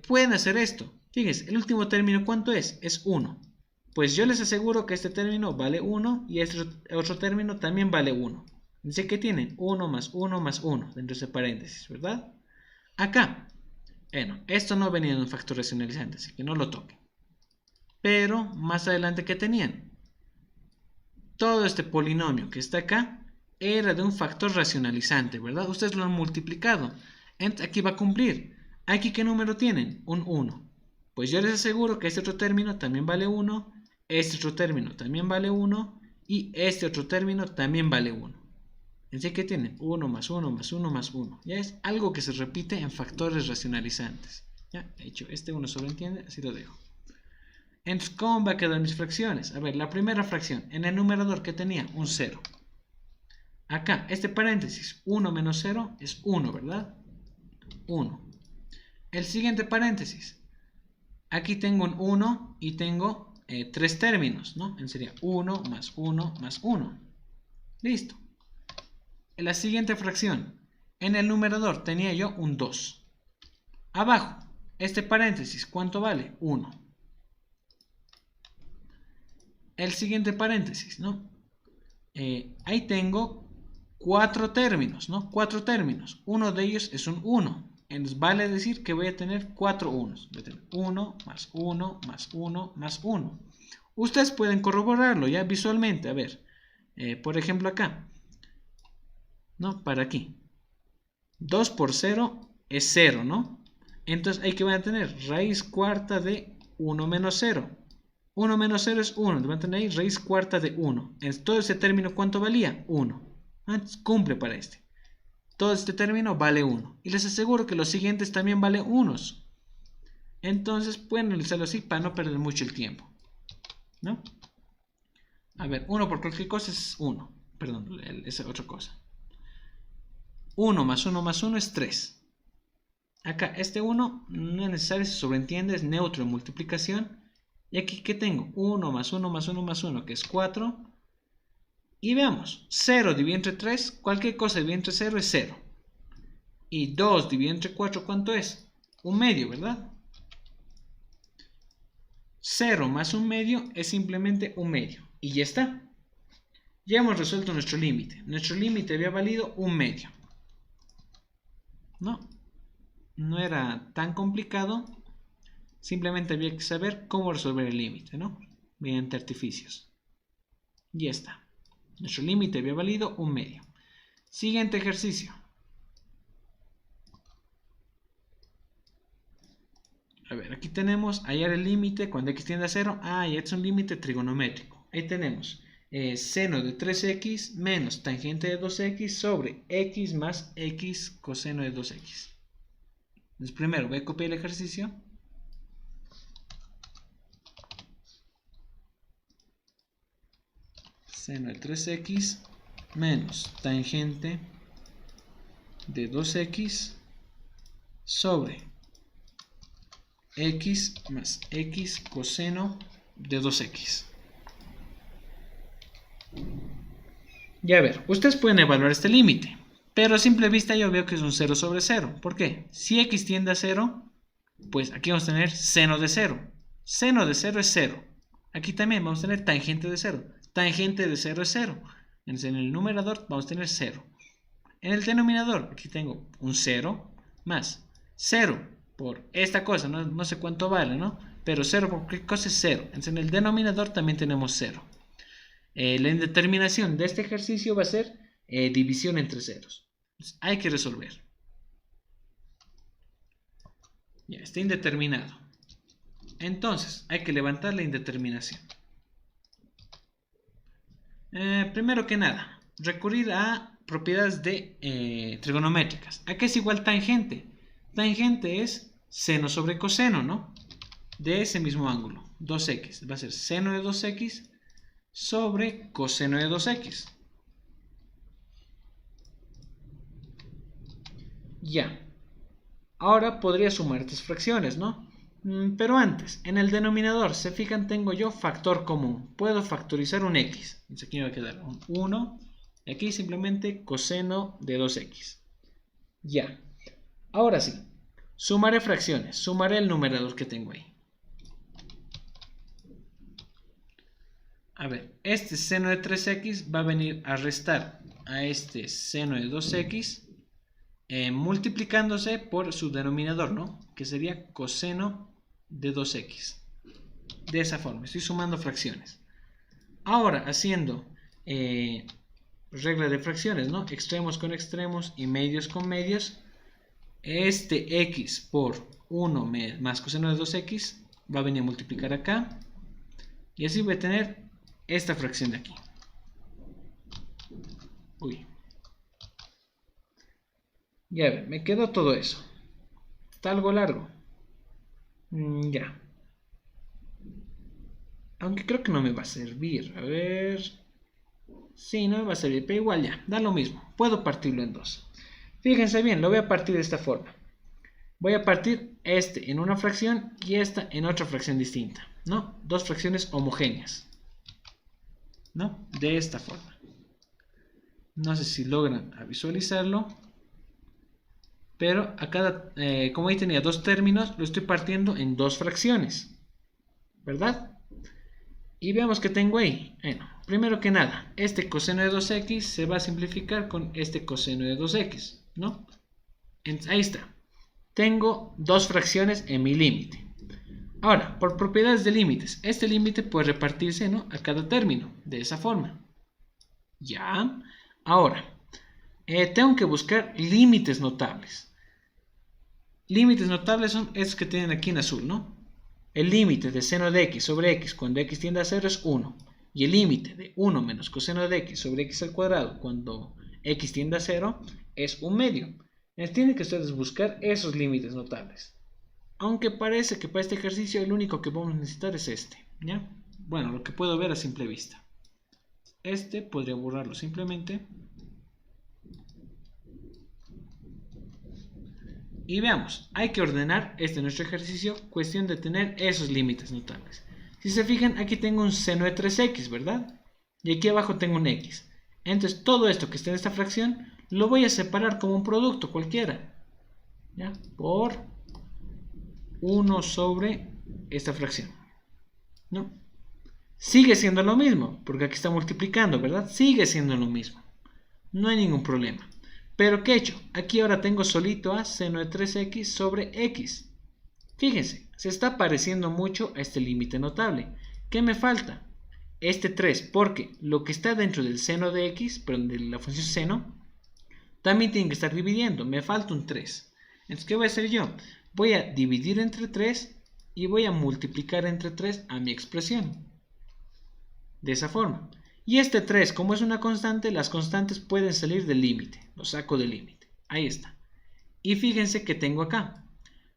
pueden hacer esto. Fíjense, el último término, ¿cuánto es? Es 1. Pues yo les aseguro que este término vale 1 y este otro término también vale 1. Dice que tienen 1 más 1 más 1 dentro de ese paréntesis, ¿verdad? Acá, bueno, esto no venía de un factor racionalizante, así que no lo toquen. Pero más adelante, ¿qué tenían? Todo este polinomio que está acá era de un factor racionalizante, ¿verdad? Ustedes lo han multiplicado. Entonces, aquí va a cumplir. ¿Aquí qué número tienen? Un 1. Pues yo les aseguro que este otro término también vale 1, este otro término también vale 1 y este otro término también vale 1. Así que tienen 1 más 1 más 1 más 1. Ya es algo que se repite en factores racionalizantes. Ya, de hecho, este 1 sobreentiende, así lo dejo. Entonces, ¿cómo va a quedar mis fracciones? A ver, la primera fracción, en el numerador que tenía un 0. Acá, este paréntesis, 1 menos 0 es 1, ¿verdad? 1. El siguiente paréntesis, aquí tengo un 1 y tengo 3 términos, ¿no? Sería 1 más 1 más 1. Listo. En la siguiente fracción, en el numerador tenía yo un 2. Abajo, este paréntesis, ¿cuánto vale? 1. El siguiente paréntesis, ¿no? Ahí tengo 4 términos, ¿no? 4 términos. Uno de ellos es un 1. Entonces vale decir que voy a tener 4 unos. Voy a tener 1 más 1 más 1 más 1. Ustedes pueden corroborarlo ya visualmente. A ver, por ejemplo acá, ¿no? Para aquí. 2 por 0 es 0, ¿no? Entonces hay que van a tener raíz cuarta de 1 menos 0. 1 menos 0 es 1. Van a tener ahí raíz cuarta de 1. Entonces todo ese término, ¿cuánto valía? 1. Entonces cumple para este. Todo este término vale 1. Y les aseguro que los siguientes también valen 1. Entonces pueden realizarlo así para no perder mucho el tiempo, ¿no? A ver, 1 por cualquier cosa es 1. Perdón, esa es otra cosa. 1 más 1 más 1 es 3. Acá este 1 no es necesario, se sobreentiende, es neutro en multiplicación. Y aquí, ¿qué tengo? 1 más 1 más 1 más 1, que es 4. Y veamos, 0 dividido entre 3, cualquier cosa dividido entre 0 es 0. Y 2 dividido entre 4, ¿cuánto es? 1/2, ¿verdad? 0 más 1/2 es simplemente 1/2. Y ya está. Ya hemos resuelto nuestro límite. Nuestro límite había valido 1/2. ¿No? No era tan complicado. Simplemente había que saber cómo resolver el límite, ¿no? Mediante artificios. Ya está. Nuestro límite había valido 1/2. Siguiente ejercicio. A ver, aquí tenemos hallar el límite cuando x tiende a 0. Ah, y es un límite trigonométrico. Ahí tenemos seno de 3x menos tangente de 2x sobre x más x coseno de 2x. Entonces primero voy a copiar el ejercicio. Seno de 3x menos tangente de 2x sobre x más x coseno de 2x. Ya a ver, ustedes pueden evaluar este límite, pero a simple vista yo veo que es un 0 sobre 0. ¿Por qué? Si x tiende a 0, pues aquí vamos a tener seno de 0. Seno de 0 es 0. Aquí también vamos a tener tangente de 0. Tangente de 0 es 0. Entonces en el numerador vamos a tener 0. En el denominador, aquí tengo un 0 más 0 por esta cosa, no sé cuánto vale, ¿no? Pero 0 por qué cosa es 0. Entonces en el denominador también tenemos 0. La indeterminación de este ejercicio va a ser división entre ceros. Entonces, hay que resolver. Ya está indeterminado. Entonces, hay que levantar la indeterminación. Primero que nada, recurrir a propiedades de trigonométricas. ¿A qué es igual tangente? Tangente es seno sobre coseno, ¿no? De ese mismo ángulo, 2x. Va a ser seno de 2x sobre coseno de 2x. Ya. Ahora podría sumar estas fracciones, ¿no? Pero antes, en el denominador, se fijan, tengo yo factor común. Puedo factorizar un x. Entonces aquí me va a quedar un 1. Y aquí simplemente coseno de 2x. Ya. Ahora sí. Sumaré fracciones. Sumaré el numerador que tengo ahí. A ver, este seno de 3x va a venir a restar a este seno de 2x. Multiplicándose por su denominador, ¿no? Que sería coseno de 2x. De esa forma, estoy sumando fracciones. Ahora, haciendo regla de fracciones, ¿no? Extremos con extremos y medios con medios. Este x por 1 más coseno de 2x va a venir a multiplicar acá. Y así voy a tener esta fracción de aquí. Uy. Ya ver, me quedó todo eso. Está algo largo. Ya. Aunque creo que no me va a servir. A ver. Sí, no me va a servir, pero igual ya. Da lo mismo. Puedo partirlo en dos. Fíjense bien, lo voy a partir de esta forma. Voy a partir este en una fracción y esta en otra fracción distinta. ¿No? Dos fracciones homogéneas. ¿No? De esta forma. No sé si logran visualizarlo. Pero acá, como ahí tenía dos términos, lo estoy partiendo en dos fracciones. ¿Verdad? Y veamos qué tengo ahí. Bueno, primero que nada, este coseno de 2x se va a simplificar con este coseno de 2x, ¿no? Ahí está. Tengo dos fracciones en mi límite. Ahora, por propiedades de límites, este límite puede repartirse, ¿no?, a cada término, de esa forma. Ya. Ahora, tengo que buscar límites notables. Límites notables son estos que tienen aquí en azul, ¿no? El límite de seno de x sobre x cuando x tiende a 0 es 1. Y el límite de 1 menos coseno de x sobre x al cuadrado cuando x tiende a 0 es 1 medio. Entonces tienen que ustedes buscar esos límites notables. Aunque parece que para este ejercicio el único que vamos a necesitar es este, ¿ya? Bueno, lo que puedo ver a simple vista. Este podría borrarlo simplemente. Y veamos, hay que ordenar nuestro ejercicio, cuestión de tener esos límites notables. Si se fijan, aquí tengo un seno de 3x, ¿verdad? Y aquí abajo tengo un x. Entonces todo esto que está en esta fracción lo voy a separar como un producto cualquiera, ¿ya? Por 1 sobre esta fracción, ¿no? Sigue siendo lo mismo, porque aquí está multiplicando, ¿verdad? Sigue siendo lo mismo. No hay ningún problema. Pero ¿qué he hecho? Aquí ahora tengo solito a seno de 3x sobre x. Fíjense, se está pareciendo mucho a este límite notable. ¿Qué me falta? Este 3, porque lo que está dentro del seno de x, perdón, de la función seno, también tiene que estar dividiendo. Me falta un 3. Entonces, ¿qué voy a hacer yo? Voy a dividir entre 3 y voy a multiplicar entre 3 a mi expresión. De esa forma. Y este 3, como es una constante, las constantes pueden salir del límite. Lo saco del límite. Ahí está. Y fíjense que tengo acá.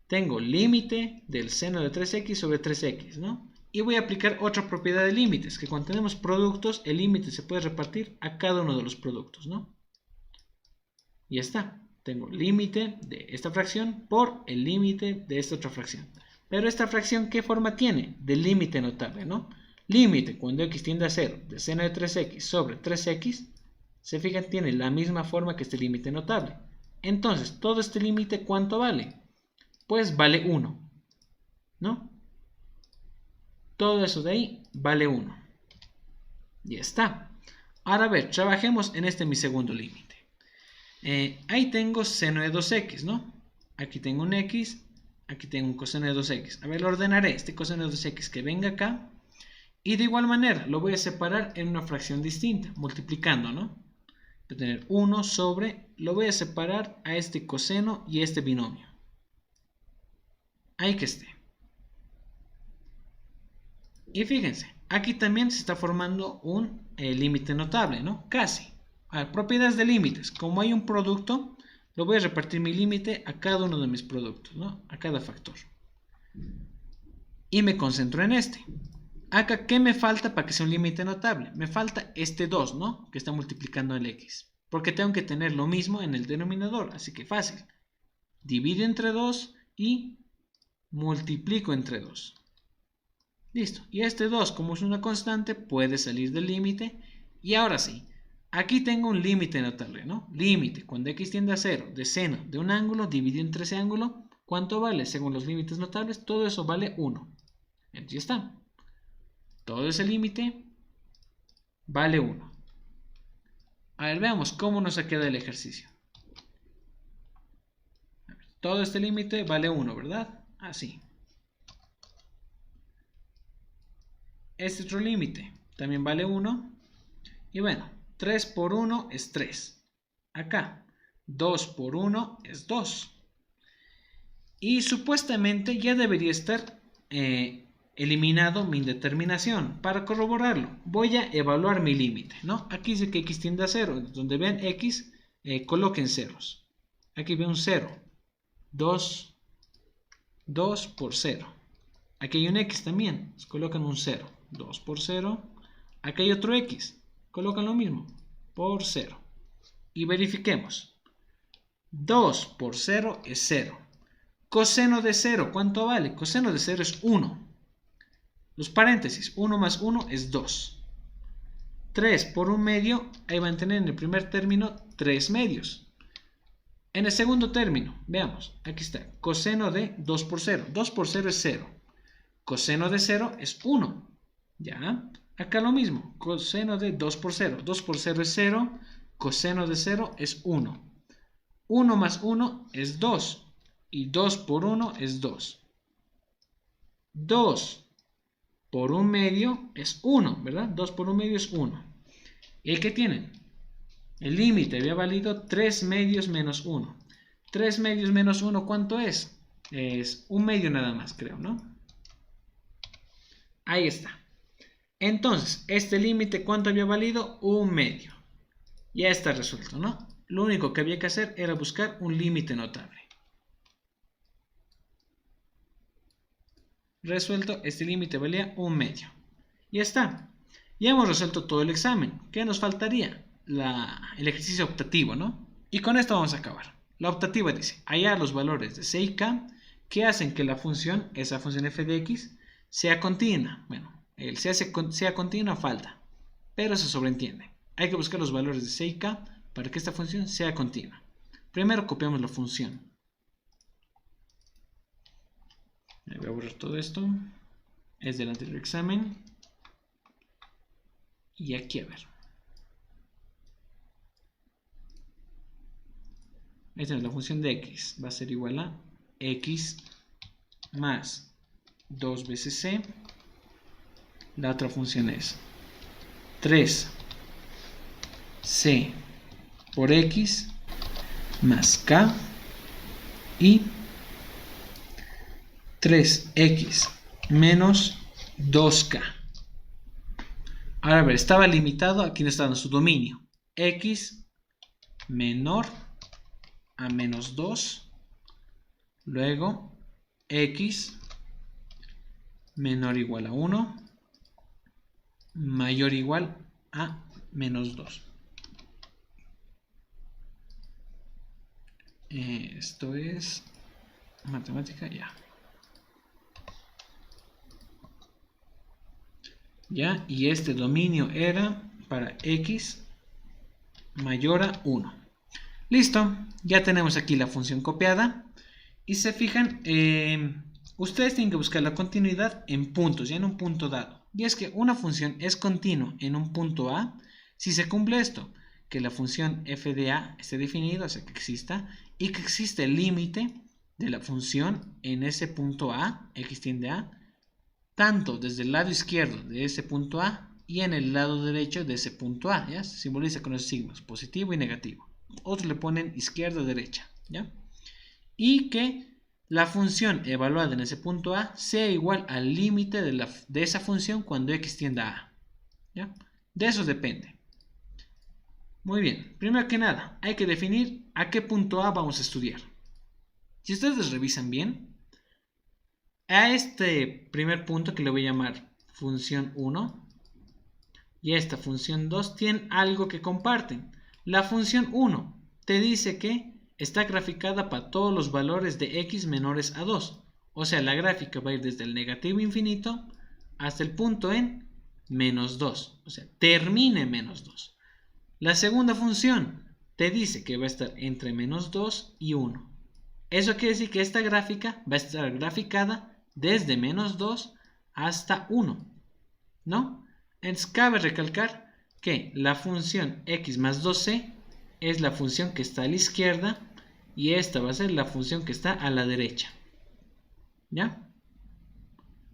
Tengo límite del seno de 3x sobre 3x, ¿no? Y voy a aplicar otra propiedad de límites, que cuando tenemos productos, el límite se puede repartir a cada uno de los productos, ¿no? Y ya está. Tengo límite de esta fracción por el límite de esta otra fracción. Pero esta fracción, ¿qué forma tiene? De límite notable, ¿no? Límite cuando x tiende a 0 de seno de 3x sobre 3x, se fijan, tiene la misma forma que este límite notable. Entonces, todo este límite, ¿cuánto vale? Pues vale 1, ¿no? Todo eso de ahí vale 1. Ya está. Ahora a ver, trabajemos en mi segundo límite. Ahí tengo seno de 2x, ¿no? Aquí tengo un x, aquí tengo un coseno de 2x. A ver, lo ordenaré. Este coseno de 2x que venga acá. Y de igual manera, lo voy a separar en una fracción distinta, multiplicando, ¿no? Voy a tener 1 sobre, lo voy a separar a este coseno y este binomio. Ahí que esté. Y fíjense, aquí también se está formando un límite notable, ¿no? Casi. A ver, propiedades de límites. Como hay un producto, lo voy a repartir mi límite a cada uno de mis productos, ¿no? A cada factor. Y me concentro en este. Acá, ¿qué me falta para que sea un límite notable? Me falta este 2, ¿no? Que está multiplicando el x. Porque tengo que tener lo mismo en el denominador. Así que fácil. Divido entre 2 y multiplico entre 2. Listo. Y este 2, como es una constante, puede salir del límite. Y ahora sí. Aquí tengo un límite notable, ¿no? Límite. Cuando x tiende a 0 de seno de un ángulo dividido entre ese ángulo, ¿cuánto vale? Según los límites notables, todo eso vale 1. Aquí está. Todo ese límite vale 1. A ver, veamos cómo nos queda el ejercicio. Todo este límite vale 1, ¿verdad? Así. Este otro límite también vale 1. Y bueno, 3 por 1 es 3. Acá, 2 por 1 es 2. Y supuestamente ya debería estar eliminado mi indeterminación. Para corroborarlo, voy a evaluar mi límite, ¿no? Aquí dice que x tiende a 0. Donde vean x, coloquen ceros. Aquí veo un 0. 2 por 0. Aquí hay un x también. Pues colocan un 0. 2 por 0. Aquí hay otro x. Colocan lo mismo. Por 0. Y verifiquemos. 2 por 0 es 0. Coseno de 0, ¿cuánto vale? Coseno de 0 es 1. Los paréntesis, 1 más 1 es 2. 3 por 1 medio, ahí van a tener en el primer término 3 medios. En el segundo término, veamos, aquí está, coseno de 2 por 0. 2 por 0 es 0. Coseno de 0 es 1. ¿Ya? Acá lo mismo, coseno de 2 por 0. 2 por 0 es 0, coseno de 0 es 1. 1 más 1 es 2. Y 2 por 1 es 2. 2 por 1 medio es 1, ¿verdad? 2 por 1 medio es 1. ¿Y qué tienen? El límite había valido 3 medios menos 1. 3 medios menos 1, ¿cuánto es? Es 1 medio nada más, creo, ¿no? Ahí está. Entonces, este límite, ¿cuánto había valido? 1 medio. Ya está resuelto, ¿no? Lo único que había que hacer era buscar un límite notable. Resuelto, este límite valía 1 medio. Ya está. Ya hemos resuelto todo el examen. ¿Qué nos faltaría? El ejercicio optativo, ¿no? Y con esto vamos a acabar. La optativa dice, hallar los valores de C y K que hacen que la función, esa función f de x, sea continua. Bueno, el sea continua falta, pero se sobreentiende. Hay que buscar los valores de C y K para que esta función sea continua. Primero copiamos la función. Voy a borrar todo esto. Es del anterior examen. Y aquí a ver. Esta es la función de x. Va a ser igual a x más 2 veces c. La otra función es 3c por x más k y 3x menos 2k. Ahora a ver, estaba limitado, aquí no estaba en su dominio. X menor a menos 2. Luego x menor o igual a 1 mayor o igual a menos 2. Esto es matemática, ya. ¿Ya? Y este dominio era para x mayor a 1. Listo, ya tenemos aquí la función copiada. Y se fijan, ustedes tienen que buscar la continuidad en puntos, ya en un punto dado. Y es que una función es continua en un punto A si se cumple esto, que la función f de A esté definida, o sea que exista, y que existe el límite de la función en ese punto A, x tiende a tanto desde el lado izquierdo de ese punto A y en el lado derecho de ese punto A, ¿ya? Se simboliza con los signos, positivo y negativo. Otros le ponen izquierda o derecha, ¿ya? Y que la función evaluada en ese punto A sea igual al límite de esa función cuando x tienda a A, ¿ya? De eso depende. Muy bien, primero que nada, hay que definir a qué punto A vamos a estudiar. Si ustedes revisan bien, a este primer punto que le voy a llamar función 1 y a esta función 2 tienen algo que comparten. La función 1 te dice que está graficada para todos los valores de x menores a 2. O sea, la gráfica va a ir desde el negativo infinito hasta el punto en menos 2. O sea, termina en menos 2. La segunda función te dice que va a estar entre menos 2 y 1. Eso quiere decir que esta gráfica va a estar graficada desde menos 2 hasta 1, ¿no? Entonces cabe recalcar que la función x más 2c es la función que está a la izquierda y esta va a ser la función que está a la derecha, ¿ya?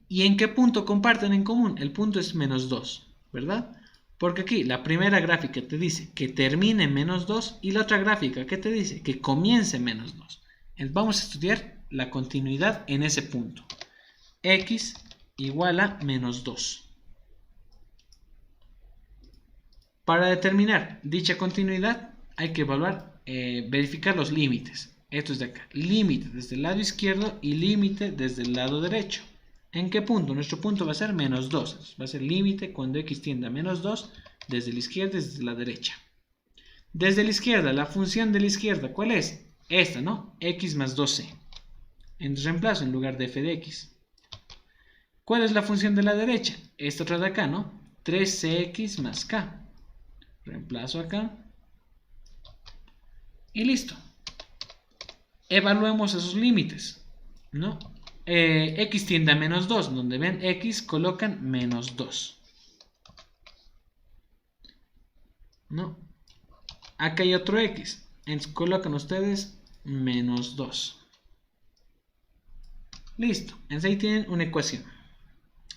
¿Y en qué punto comparten en común? El punto es menos 2, ¿verdad? Porque aquí la primera gráfica te dice que termine en menos 2 y la otra gráfica que te dice que comience en menos 2. Entonces vamos a estudiar la continuidad en ese punto. X igual a menos 2. Para determinar dicha continuidad hay que evaluar, verificar los límites. Esto es de acá. Límite desde el lado izquierdo y límite desde el lado derecho. ¿En qué punto? Nuestro punto va a ser menos 2. Va a ser límite cuando x tiende a menos 2 desde la izquierda y desde la derecha. Desde la izquierda, la función de la izquierda, ¿cuál es? Esta, ¿no? X más 2c. Entonces reemplazo en lugar de f de x. ¿Cuál es la función de la derecha? Esta otra de acá, ¿no? 3cx más k. Reemplazo acá. Y listo. Evaluemos esos límites, ¿no? X tiende a menos 2. Donde ven x, colocan menos 2. ¿No? Acá hay otro x. Entonces colocan ustedes menos 2. Listo. Entonces ahí tienen una ecuación.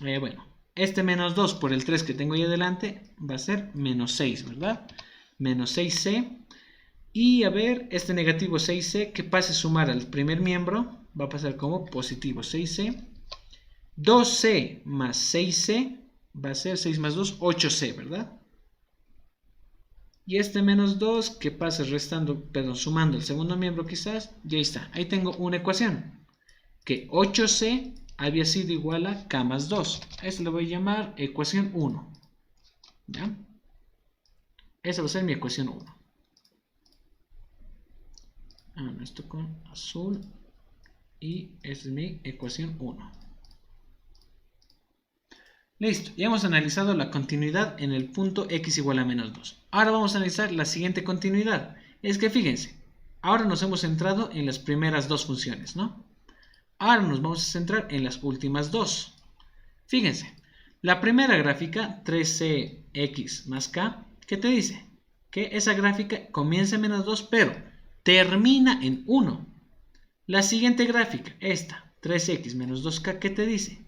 Bueno, este menos 2 por el 3 que tengo ahí adelante va a ser menos 6, ¿verdad? Menos 6c. Y a ver, este negativo 6c que pase a sumar al primer miembro va a pasar como positivo 6c. 2c más 6c va a ser 6 más 2, 8c, ¿verdad? Y este menos 2 que pase sumando el segundo miembro quizás, ya está. Ahí tengo una ecuación. Que 8c había sido igual a k más 2. A esto le voy a llamar ecuación 1. ¿Ya? Esa va a ser mi ecuación 1. Esto con azul. Y esta es mi ecuación 1. Listo, ya hemos analizado la continuidad en el punto x igual a menos 2. Ahora vamos a analizar la siguiente continuidad. Es que fíjense, ahora nos hemos centrado en las primeras dos funciones, ¿no? Ahora nos vamos a centrar en las últimas dos. Fíjense, la primera gráfica, 3cx más k, ¿qué te dice? Que esa gráfica comienza en menos 2, pero termina en 1. La siguiente gráfica, esta, 3x menos 2k, ¿qué te dice?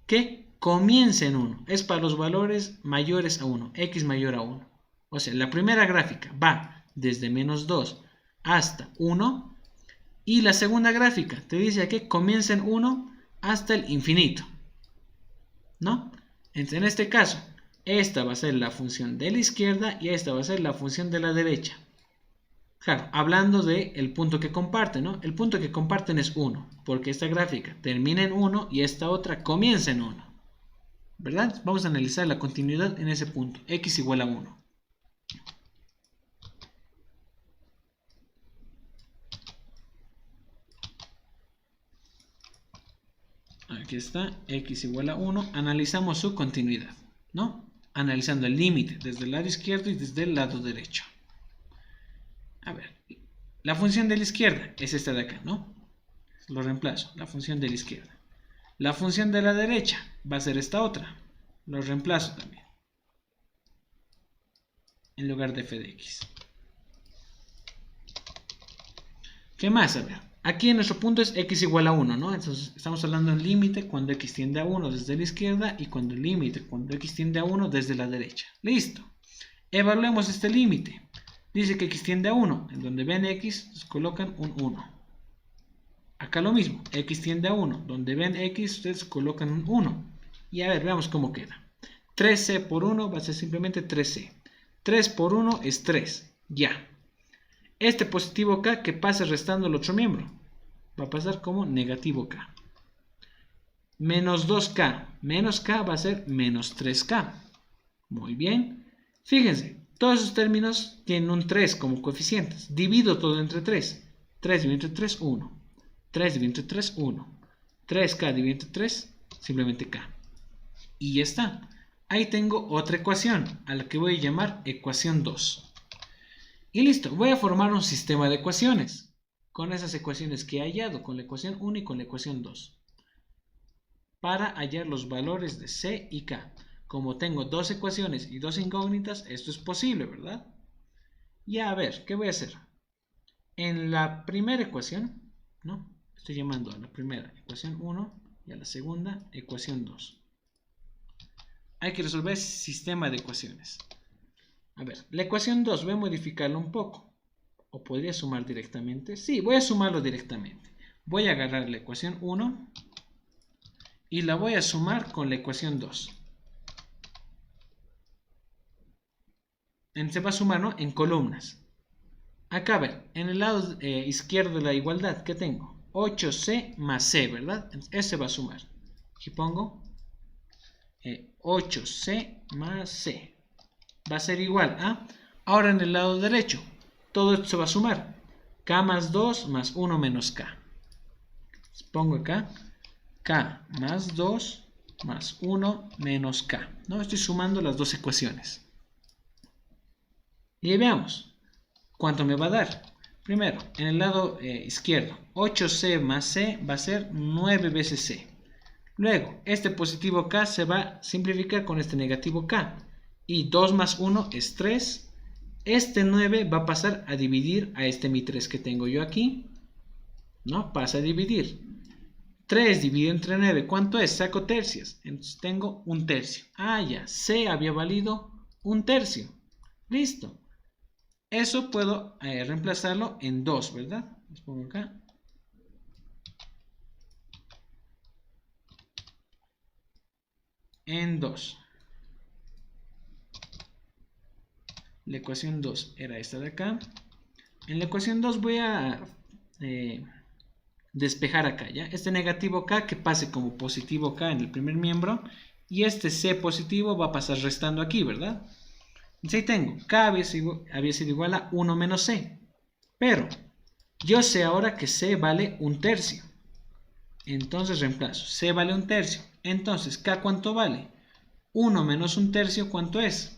Que comienza en 1. Es para los valores mayores a 1, x mayor a 1. O sea, la primera gráfica va desde menos 2 hasta 1. Y la segunda gráfica te dice que comienza en 1 hasta el infinito, ¿no? Entonces, en este caso, esta va a ser la función de la izquierda y esta va a ser la función de la derecha. Claro, hablando del punto que comparten, ¿no? El punto que comparten es 1, porque esta gráfica termina en 1 y esta otra comienza en 1, ¿verdad? Vamos a analizar la continuidad en ese punto, x igual a 1. Aquí está, x igual a 1. Analizamos su continuidad, ¿no? Analizando el límite desde el lado izquierdo y desde el lado derecho. A ver, la función de la izquierda es esta de acá, ¿no? Lo reemplazo, la función de la izquierda. La función de la derecha va a ser esta otra. Lo reemplazo también. En lugar de f de x. ¿Qué más? A ver, Aquí en nuestro punto es x igual a 1, ¿no? Entonces estamos hablando del límite cuando x tiende a 1 desde la izquierda y cuando el límite cuando x tiende a 1 desde la derecha. Listo. Evaluemos este límite. Dice que x tiende a 1. En donde ven x, nos colocan un 1. Acá lo mismo. X tiende a 1. Donde ven x, ustedes colocan un 1. Y a ver, veamos cómo queda. 3c por 1 va a ser simplemente 3c. 3 por 1 es 3. Ya. Este positivo k que pase restando el otro miembro. Va a pasar como negativo k. Menos 2k. Menos k va a ser menos 3k. Muy bien. Fíjense, todos esos términos tienen un 3 como coeficientes. Divido todo entre 3. 3 dividido entre 3, 1. 3 dividido entre 3, 1. 3k dividido entre 3, simplemente k. Y ya está. Ahí tengo otra ecuación, a la que voy a llamar ecuación 2. Y listo, voy a formar un sistema de ecuaciones. Con esas ecuaciones que he hallado, con la ecuación 1 y con la ecuación 2. Para hallar los valores de c y k. Como tengo dos ecuaciones y dos incógnitas, esto es posible, ¿verdad? Ya, a ver, ¿qué voy a hacer? En la primera ecuación, ¿no? Estoy llamando a la primera ecuación 1 y a la segunda ecuación 2. Hay que resolver ese sistema de ecuaciones. A ver, la ecuación 2 voy a modificarla un poco. ¿O podría sumar directamente? Sí, voy a sumarlo directamente. Voy a agarrar la ecuación 1 y la voy a sumar con la ecuación 2. Se va a sumar, ¿no? En columnas. Acá, a ver, en el lado izquierdo de la igualdad, ¿qué tengo? 8c más c, ¿verdad? Ese va a sumar. Aquí pongo 8c más c. Va a ser igual a... Ahora en el lado derecho, todo esto se va a sumar. K más 2 más 1 menos k. Pongo acá k más 2 más 1 menos k. ¿No? Estoy sumando las dos ecuaciones. Y veamos cuánto me va a dar. Primero, en el lado izquierdo, 8c más c va a ser 9 veces c. Luego, este positivo k se va a simplificar con este negativo k. Y 2 más 1 es 3. Este 9 va a pasar a dividir a este mi 3 que tengo yo aquí. ¿No? Pasa a dividir. 3 dividido entre 9, ¿cuánto es? Saco tercios. Entonces tengo un tercio. Ah, ya. C había valido un tercio. Listo. Eso puedo reemplazarlo en 2, ¿verdad? Les pongo acá. En 2. La ecuación 2 era esta de acá. En la ecuación 2 voy a despejar acá, ¿ya? Este negativo k que pase como positivo k en el primer miembro. Y este c positivo va a pasar restando aquí, ¿verdad? Entonces ahí tengo, k había sido igual a 1 menos c. Pero yo sé ahora que c vale un tercio. Entonces reemplazo, c vale un tercio. Entonces, k ¿cuánto vale? 1 menos un tercio, ¿cuánto es?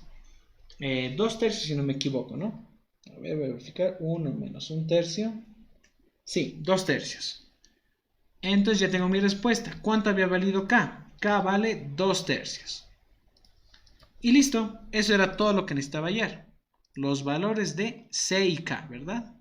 2 tercios si no me equivoco, ¿no? A ver, voy a verificar. 1 menos un tercio. Sí, 2 tercios. Entonces ya tengo mi respuesta. ¿Cuánto había valido k? K vale 2 tercios. Y listo, eso era todo lo que necesitaba hallar. Los valores de c y k, ¿verdad?